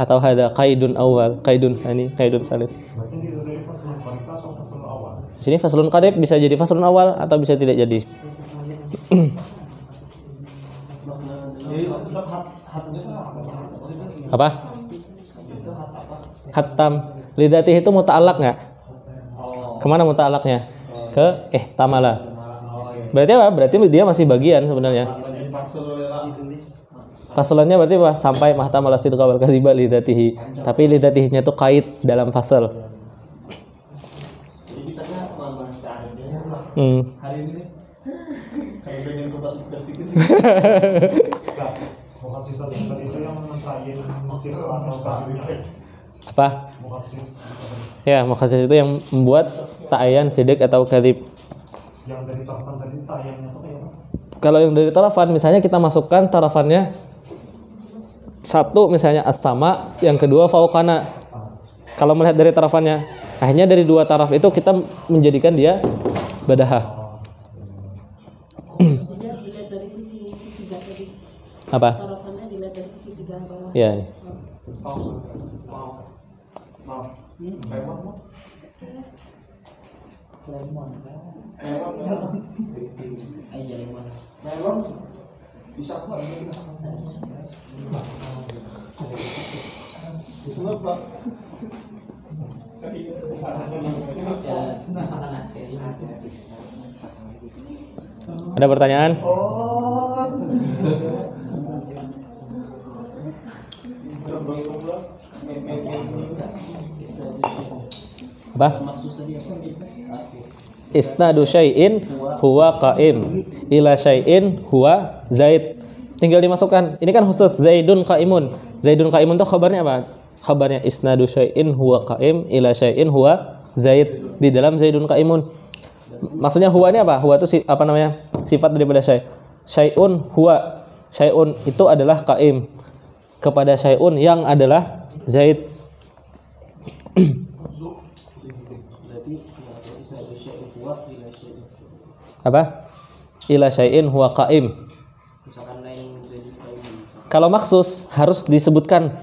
Atau hadza qaidun awal, qaidun sani, qaidun salis. Berarti itu dari faslun qarib atau faslun awal? Di sini faslun qarib bisa jadi faslun awal atau bisa tidak jadi. Jadi tetap haknya tuh Apa? Hatam. Lidatihi itu muta'alaq nggak? Kemana muta'alaqnya? Ke ihtamala. Berarti apa? Berarti dia masih bagian sebenarnya. Fasalannya berarti apa? Sampai mahtamala sidqa wal kadhiba lidatihi. Tapi lidatihinya itu kait dalam fasal. Jadi kita kan mau bahas ta'arifnya hari ini nih. Kalau pengen kupas sedikit. Mukhasis yang tadi itu yang menempelin sir atau ta'yin. Apa? Mukhasis Ya, mukhasis itu yang membuat ta'yan, sidik atau kadhib. yang dari tarafan tadi ta'yannya itu kayak apa? Kalau yang dari tarafan, misalnya kita masukkan tarafannya satu misalnya as-sama, yang kedua fauqana. Kalau melihat dari tarafannya, akhirnya dari dua taraf itu kita menjadikan dia badaha. Jadi dilihat dari sisi tiga tadi. Apa? Taruhannya dilihat dari sisi tiga bawah. Ya. Bisa apa? Bisa apa? Ada pertanyaan? Apa? Isnadu syai'in huwa qa'im ila syai'in huwa zaid. Tinggal dimasukkan. Ini kan khusus zaidun qa'imun. Zaidun qa'imun itu khabarnya apa? Khabarnya isnadu syai'in huwa qa'im ila syai'in huwa zaid. Di dalam zaidun qa'imun. Maksudnya huwa ini apa? Huwa itu apa namanya? Sifat daripada syai'. Syai'un huwa. Syai'un itu adalah qa'im kepada syai'un yang adalah zaid. Apa? Ila syai'in huwa qa'im. Kalau maksus harus disebutkan.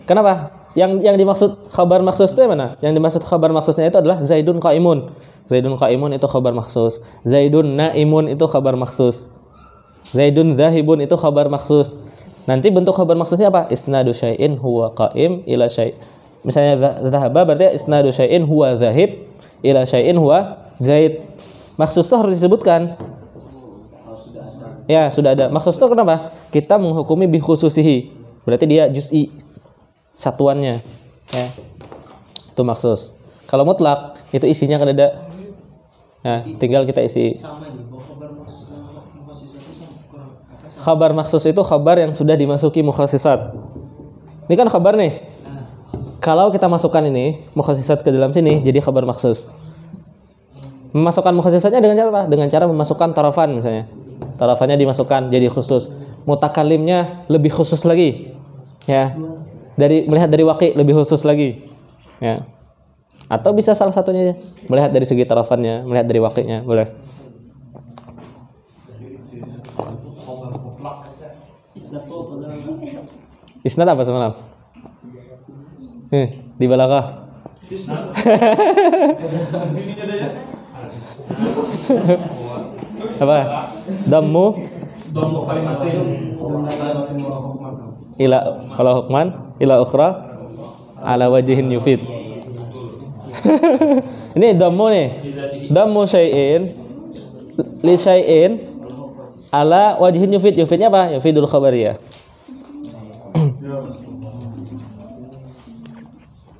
Kenapa? Yang dimaksud khabar maksus itu yang mana? Yang dimaksud khabar maksusnya itu adalah zaidun qa'imun. Zaidun qa'imun itu khabar maksus. Zaidun na'imun itu khabar maksus. Zaidun zahibun itu khabar maksus. Nanti bentuk khabar maksusnya apa? Isnadu syai'in huwa qa'im ila syai'. Misalnya zahaba berarti isnadu syai'in huwa zahib ila syai'in huwa zaid. Maksus itu harus disebutkan. Ya, sudah ada. Maksus itu kenapa? Kita menghukumi bi khususihi. Berarti dia juz'i, satuannya. Ya. Itu maksus. Kalau mutlak, itu isinya kan ada. Ya, tinggal kita isi. Khabar maksus itu khabar yang sudah dimasuki mukhassisat. Ini kan khabar nih. Kalau kita masukkan ini mukhassisat ke dalam sini, jadi khabar maksus. Memasukkan mukhassisatnya dengan cara apa? Dengan cara memasukkan tarafan misalnya. Tarafannya dimasukkan jadi khusus. Mutakalimnya lebih khusus lagi. Ya. Melihat dari waqi lebih khusus lagi. Ya. Atau bisa salah satunya aja. Melihat dari segi tarafannya, melihat dari waqinya, boleh. Isnad apa semalam? Di balaghah. Apa? Dammu ila ala hukman ila ukhra ala wajhin yufid. Ini dammu nih. Dammu syai'in li syai'in ala wajhin yufid. Yufidnya apa? Yufidul khabariyah.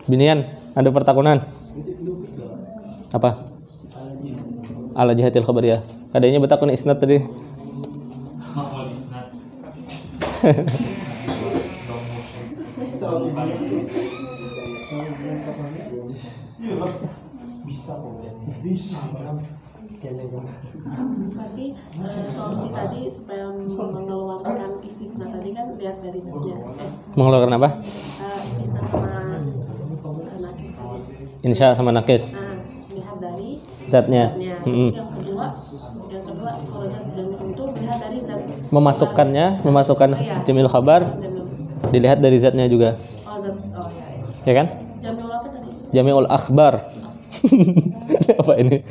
Binian, ada pertakunan. Apa? Ala jihatil khabariyah. Adanya betakun isnad tadi. Berarti solusi tadi supaya mengeluarkan istisna tadi kan lihat dari zatnya. Mengeluarkan apa? Istisna sama nakis tadi. Insya sama nakis. Lihat dari Zatnya. Yang kedua kalau jamil itu lihat dari zat. Memasukkan jamil khabar. Dilihat dari zatnya juga. Oh, zat. Oh ya. Ya kan? Jamil apa tadi? Jami'ul akhbar. Apa ini?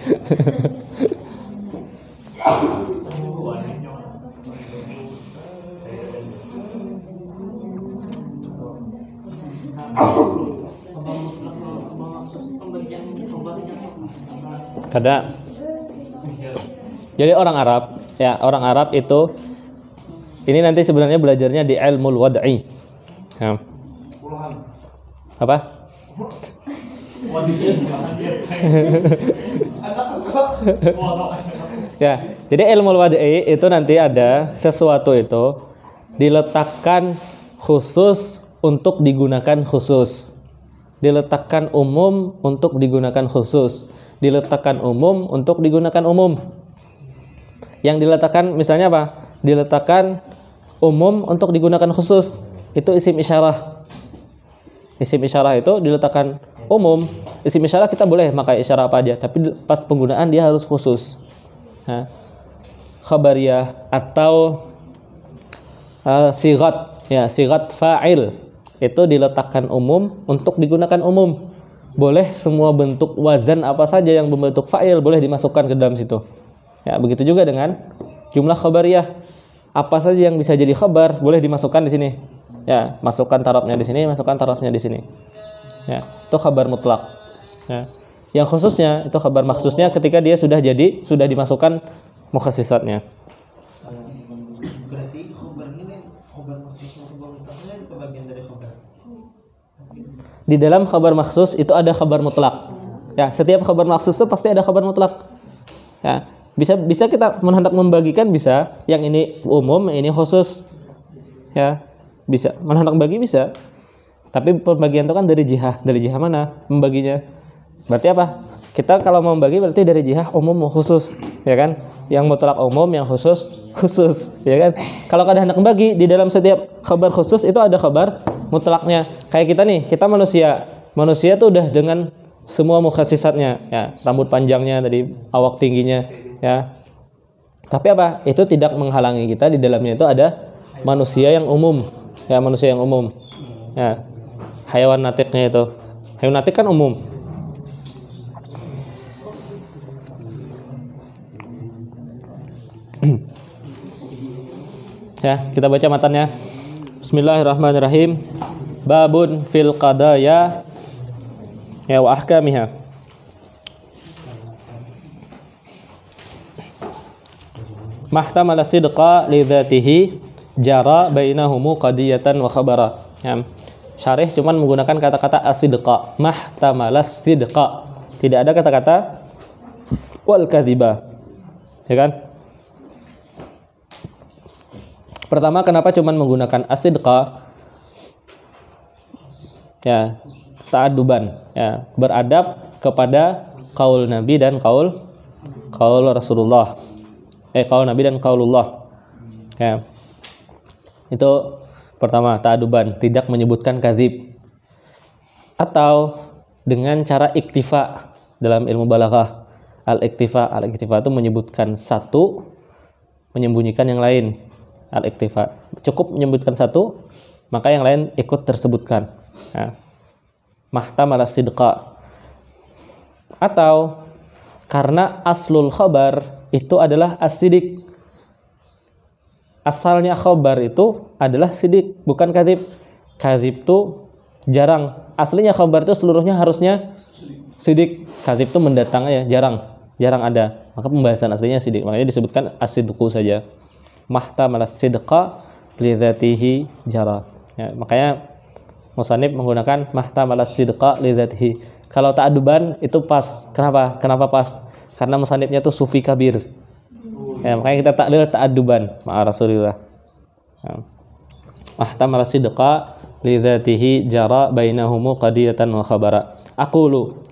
Ada. Jadi orang Arab itu ini nanti sebenarnya belajarnya di ilmul wad'i. Ya. Apa? Ya, jadi ilmul wad'i itu nanti ada sesuatu itu diletakkan khusus untuk digunakan khusus. Diletakkan umum untuk digunakan khusus. Diletakkan umum untuk digunakan umum. Yang diletakkan misalnya apa? Diletakkan umum untuk digunakan khusus. Itu isim isyarah. Isim isyarah itu diletakkan umum. Isim isyarah kita boleh pakai isyarah apa aja, tapi pas penggunaan dia harus khusus. Nah, khabariyah atau sigat, ya sigat fa'il itu diletakkan umum untuk digunakan umum. Boleh semua bentuk wazan apa saja yang berbentuk fa'il boleh dimasukkan ke dalam situ. Ya, begitu juga dengan jumlah khabariyah. Apa saja yang bisa jadi khabar boleh dimasukkan di sini. Ya, masukkan tarafnya di sini, masukkan tarafnya di sini. Ya, itu khabar mutlak. Ya. Yang khususnya itu khabar maksusnya ketika dia sudah dimasukkan mukhassisatnya. Berarti khabar ini khabar maksus atau khabar mutlaknya itu bagian dari khabar. Di dalam khabar maksus itu ada khabar mutlak. Ya, setiap khabar maksus itu pasti ada khabar mutlak. Ya, bisa kita hendak membagikan bisa, yang ini umum, yang ini khusus. Ya, bisa. Hendak bagi bisa. Tapi pembagian itu kan dari jihah mana membaginya? Berarti apa? Kita kalau membagi berarti dari jihah umum khusus, ya kan? Yang mutlak umum, yang khusus, ya kan? Kalau kada hendak membagi di dalam setiap khabar khusus itu ada khabar mutlaknya. Kayak kita nih, kita manusia. Manusia tuh udah dengan semua mukhassisatnya, ya, rambut panjangnya tadi, awak tingginya, ya. Tapi apa? Itu tidak menghalangi kita di dalamnya itu ada manusia yang umum, ya, manusia yang umum. Ya. Hayawan natiknya itu. Hayawan natik kan umum. Ya, kita baca matannya. Bismillahirrahmanirrahim. Babun fil qadaya ya wa ahkamiha. Mahtamala sidqa li dzatihi jara bainahumu qadiyatan wa khabara. Ya. Syarih cuman menggunakan kata-kata as-sidqa. Mahtamala sidqa. Tidak ada kata-kata wal kadhiba. Ya kan? Pertama, kenapa cuman menggunakan as-sidqa? Ya, ta'adduban, ya, beradab kepada qaul Nabi dan qaul Rasulullah. Qaul Nabi dan qaulullah. Ya. Itu pertama, ta'adduban, tidak menyebutkan kadzib. Atau dengan cara iktifa dalam ilmu balaghah. Al-iktifa itu menyebutkan satu, menyembunyikan yang lain. Al-iktifa. Cukup menyebutkan satu, maka yang lain ikut tersebutkan. Ya. Mahtamala sidqa. Atau karena aslul khabar itu adalah as-sidik. Asalnya khabar itu adalah sidik, bukan kadzib. Kadzib itu jarang. Aslinya khabar itu seluruhnya harusnya sidik. Kadzib itu mendatang ya, jarang ada. Maka pembahasan aslinya sidik. Makanya disebutkan as-sidqu saja. Mahtamala sidqa li dzatihi jara. Ya, makanya musannif menggunakan mahtamala sidqa li dzatihi. Kalau ta'adduban itu pas. Kenapa? Kenapa pas? Karena musannifnya itu sufi kabir. Ya, makanya kita taklil ta'adduban ma'a Rasulillah. Ya. Mahtamala sidqa li dzatihi jara bainahumu qadiyatan wa khabara. Aqulu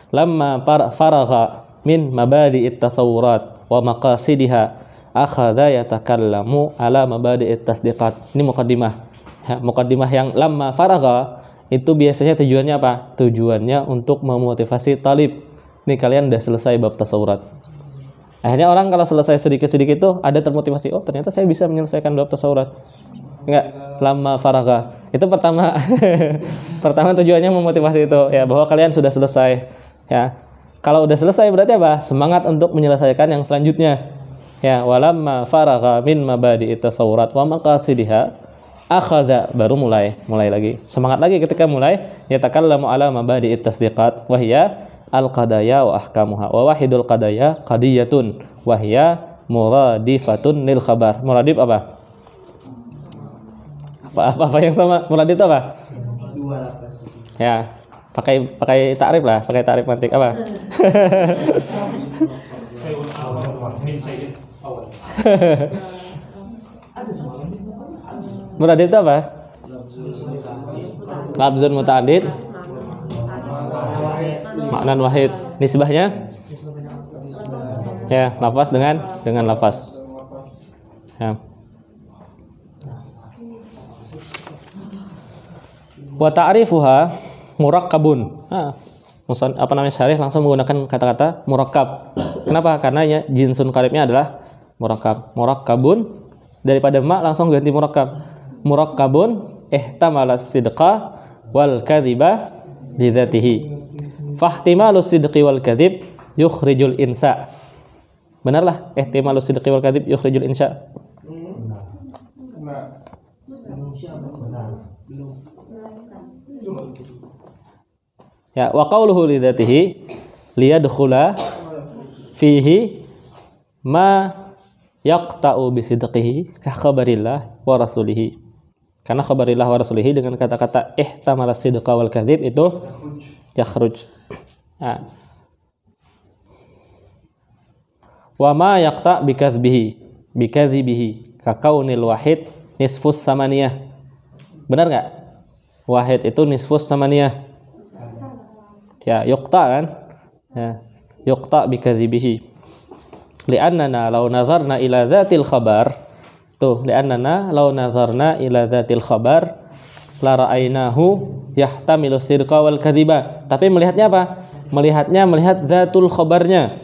lamma faragha min mabadi'it tasawurat wa maqasidiha akhadha yatakallamu ala mabadi'it tasdiqat. Ini muqaddimah. Ya, muqaddimah yang lamma faragha itu biasanya tujuannya apa? Tujuannya untuk memotivasi talib. Nih kalian udah selesai bab tasawurat. Akhirnya orang kalau selesai sedikit-sedikit itu ada termotivasi. Oh, ternyata saya bisa menyelesaikan bab tasawurat. Enggak, lamma faragha. Itu pertama. Pertama tujuannya memotivasi itu ya, bahwa kalian sudah selesai. Ya. Kalau udah selesai berarti apa? Semangat untuk menyelesaikan yang selanjutnya. Ya, walamma faragha min mabadi'it tasawurat wa maqasidiha akhadha, baru mulai lagi. Semangat lagi ketika mulai yatakallamu ala mabadi'it tasdiqat wa hiya al-qadaya wa ahkamuha. Wa wahidul qadaya qadiyatun wa hiya muradifatun lil khabar. Muradif apa? Apa yang sama? Muradif itu apa? Dua lapas. Ya, pakai takrif lah, pakai takrif mantik apa? Sayun awal min sayyid awal. Ada sama lagi. Muradif itu apa? Lafzun muta'addid, maknan wahid. Nisbahnya? Ya, lafaz dengan lafaz. Ya. Wa ta'rifuha murakkabun. Apa namanya syarih langsung menggunakan kata-kata murakkab. Kenapa? Karena ya, jinsun qaribnya adalah murakkab. Murakkabun daripada ma langsung ganti murakkab. Murakkabun ihtamala sidqa wal kadhiba li dzatihi. Fahtimalu sidqi wal kadhib yukhrijul insa. Benarlah ihtimalu sidqi wal kadhib yukhrijul insa. Ya, wa qawluhu li dzatihi liyadkhula fihi ma yaqta'u bi sidqihi ka khabarillah wa rasulihi. Karena khabarillah wa rasulihi dengan kata-kata ihtamala sidqa wal kadzib itu yakhruj. Nah. Wa ma yaqta' bi kadzibihi ka kaunil wahid nisfus samaniyah. Benar enggak? Wahid itu nisfus samaniyah. Ya, yuqta kan? Ya, yuqta bi kadzibihi. Li'annana law nazarna ila dzatil khabar. Tuh, li'annana law nazarna ila dzatil khabar la ra'ainahu yahtamilu sidqa wal kadziba. Tapi melihatnya apa? Melihat dzatul khabarnya.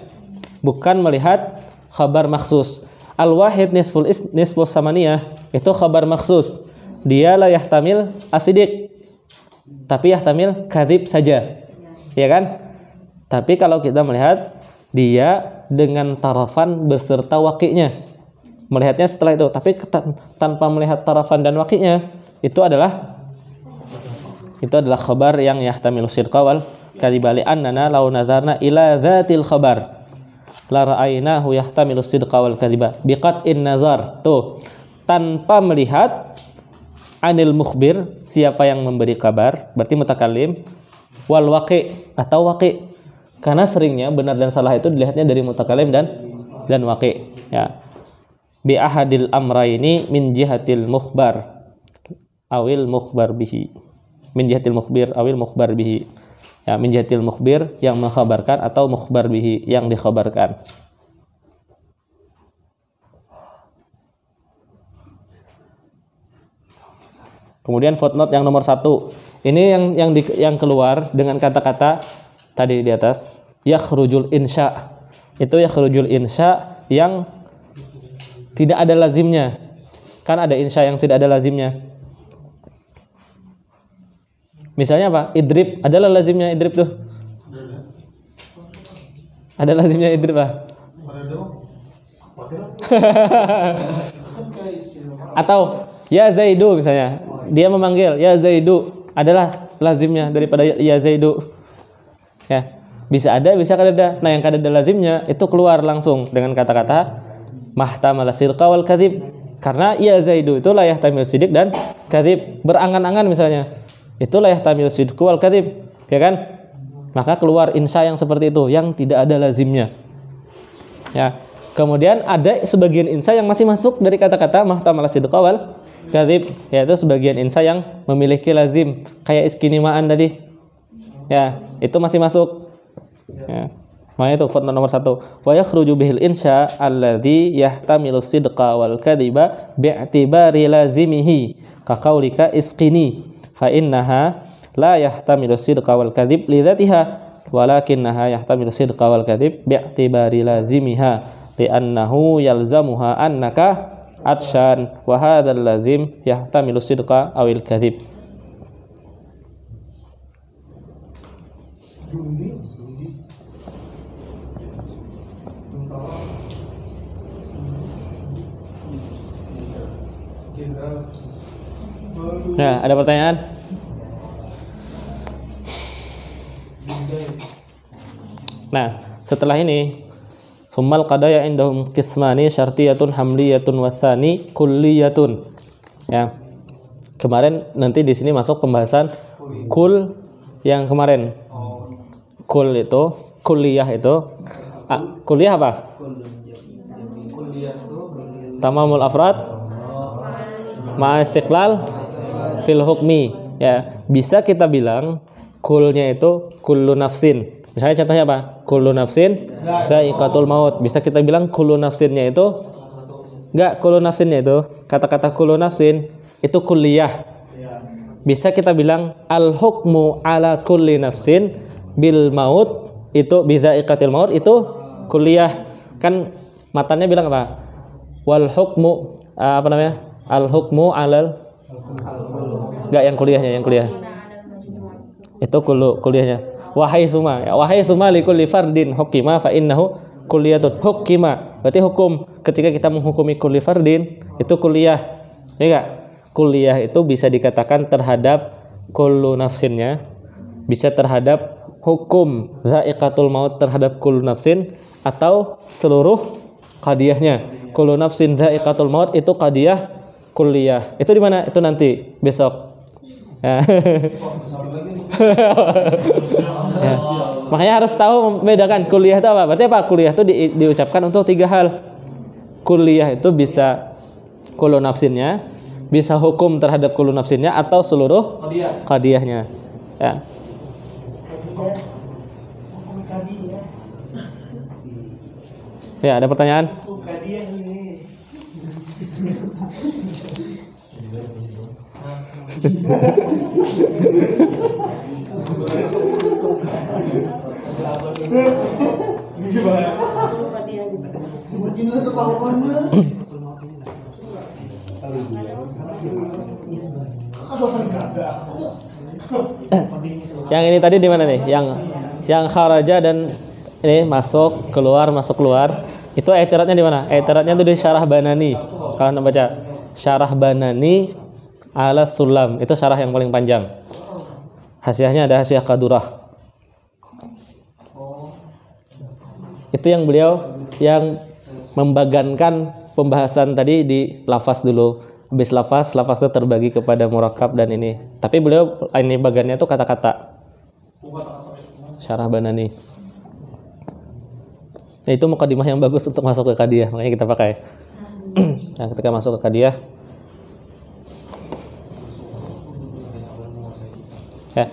Bukan melihat khabar maksus. Al-wahid nisfus samaniyah itu khabar maksus. Dia la yahtamil asidik. Tapi yahtamil kadzib saja. Ya kan? Tapi kalau kita melihat dia dengan tarafan beserta waqi'nya, melihatnya setelah itu, tapi tanpa melihat tarafan dan waqi'nya, itu adalah khabar yang yahtamilu sidqa wal kadhiba. Annana law nazarna ila dzatil khabar la ra'aynahu yahtamilu sidqa wal kadhiba biqat'in nazar. Tuh, tanpa melihat anil mukhbir, siapa yang memberi kabar, berarti mutakallim, wal waqi' atau waqi'. Karena seringnya benar dan salah itu dilihatnya dari mutakallim dan waqi'. Ya. Bi ahadil amraini min jihatil mukhbar awil mukhbar bihi. Min jihatil mukhbir awil mukhbar bihi. Ya, min jihatil mukhbir yang mengkhabarkan atau mukhbar bihi yang dikhabarkan. Kemudian footnote yang nomor 1. Ini yang keluar dengan kata-kata tadi di atas, yakhrujul insya. Itu yakhrujul insya yang tidak ada lazimnya. Kan ada insya yang tidak ada lazimnya. Misalnya apa? Idrib, adalah lazimnya idrib tuh. Ada lazimnya idrib lah. Atau ya Zaidu misalnya. Dia memanggil ya Zaidu, adalah lazimnya daripada ya Zaidu. Ya, bisa ada, bisa kada. Nah, yang kada ada lazimnya itu keluar langsung dengan kata-kata mahtamala sidqa wal kadzib. Karena ya Zaidu itu la yahtamil sidik dan kadzib, berangan-angan misalnya. Itu la yahtamil sidqa wal kadzib, ya kan? Maka keluar insya yang seperti itu yang tidak ada lazimnya. Ya. Kemudian ada sebagian insya yang masih masuk dari kata-kata mahtamala sidqa wal kadzib, yaitu sebagian insya yang memiliki lazim, kayak iskinimaan tadi. Ya, itu masih masuk. Ya. Makanya itu footnote nomor 1. Wa yakhruju bihil insya alladzi yahtamilu sidqa wal kadhiba bi'tibari lazimihi ka qaulika isqini fa innaha la yahtamilu sidqa wal kadhib li dzatiha walakinnaha yahtamilu sidqa wal kadhib bi'tibari lazimiha li'annahu yalzamuha annaka atshan wa hadzal lazim yahtamilu sidqa awil kadhib. Ya, ada pertanyaan? Nah, setelah ini summal qadaya indahum qismani syartiyatun hamliyatun wasani kulliyatun. Ya. Kemarin nanti di sini masuk pembahasan kul yang kemarin. Kul itu, kulliyah itu. Kuliah apa? Tamamul afrad ma istiqlal fil hukmi. Ya, bisa kita bilang kulnya itu kullu nafsin. Misalnya contohnya apa? Kullu nafsin dha'iqatul maut. Bisa kita bilang kullu nafsinnya itu enggak, kullu nafsinnya itu kata-kata kullu nafsin itu kulliyah. Bisa kita bilang al hukmu ala kulli nafsin bil maut itu bidza'iqatil maut itu kulliyah. Kan matanya bilang apa? Wal hukmu apa namanya? Al hukmu alal enggak, yang kuliahnya, yang kuliah. Itu kuliahnya. Wahai suma likulli fardin hukima fa innahu kulliyatun hukima. Berarti hukum. Ketika kita menghukumi kulli fardin itu kuliah. Ya enggak? Kuliah itu bisa dikatakan terhadap kullu nafsinnya, bisa terhadap hukum za'iqatul maut terhadap kullu nafsin, atau seluruh qadiyahnya. Kullu nafsin za'iqatul maut itu qadiyah kuliah. Itu di mana? Itu nanti besok. Ya. Ya. Makanya harus tahu membedakan kuliah itu apa. Berarti apa? Kuliah itu diucapkan untuk 3 hal. Kuliah itu bisa kullu nafsinnya, bisa hukum terhadap kullu nafsinnya, atau seluruh qadiyahnya. Ya. Ya, ada pertanyaan? Yang ini tadi di mana nih? Yang kharaja dan ini masuk keluar. Itu i'tiradnya di mana? I'tiradnya itu di Syarah Banani. Kalau Anda baca Syarah Banani ala Sulam, itu syarah yang paling panjang. Hasyiahnya ada Hasyiah Qadurah. Itu yang beliau yang membagankan pembahasan tadi di lafaz dulu. Habis lafaz itu terbagi kepada murakkab dan ini. Tapi beliau ini bagannya itu kata-kata. Syarah Banani. Nah, itu mukadimah yang bagus untuk masuk ke qadiyah, makanya kita pakai. Nah, ketika masuk ke qadiyah, ya.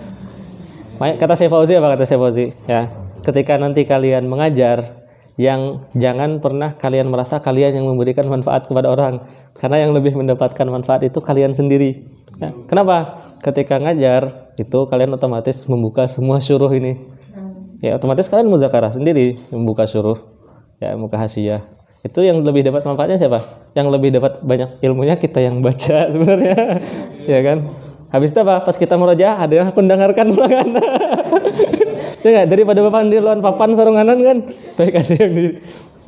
Kata Syekh Fauzi apa kata Syekh Fauzi? Ya, ketika nanti kalian mengajar, yang jangan pernah kalian merasa kalian yang memberikan manfaat kepada orang, karena yang lebih mendapatkan manfaat itu kalian sendiri. Ya. Kenapa? Ketika ngajar itu kalian otomatis membuka semua syuruh ini. Ya, otomatis kalian muzakarah sendiri, membuka syuruh, ya, membuka hasyiah. Itu yang lebih dapat manfaatnya siapa? Yang lebih dapat banyak ilmunya kita yang baca sebenarnya. Ya kan? Habis itu apa? Pas kita murojaah ada yang aku dengarkan ulangan. Itu enggak, daripada bapak di luar papan sarunganan kan. Baik ada yang di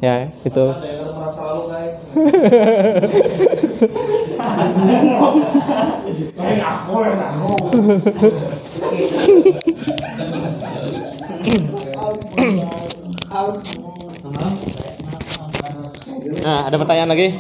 ya, itu. Ada yang merasa lalu kayak. Aku. Nah, ada pertanyaan lagi?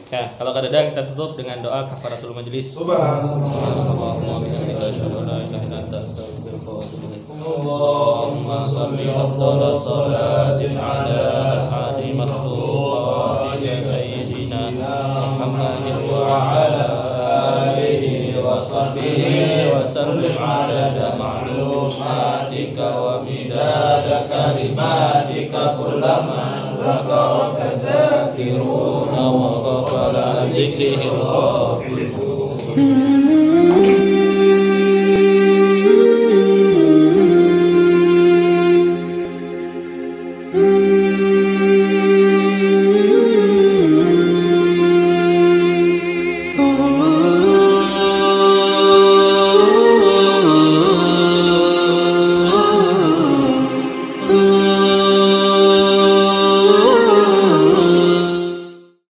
Ya, kalau kada ada kita tutup dengan doa kafaratul majlis. Subhanallahumma bihamdika asyhadu an la ilaha illa anta astaghfiruka wa atubu ilaik. Allahumma shalli afdhala salatin ala as'adi makhluqatika sayyidina Muhammadin wa ala alihi wa sahbihi wa sallim adada ma'lumatika wa midada kalimatika kullama dzakaraka dzakiruna wa ghafala an dzikrihil ghafilun.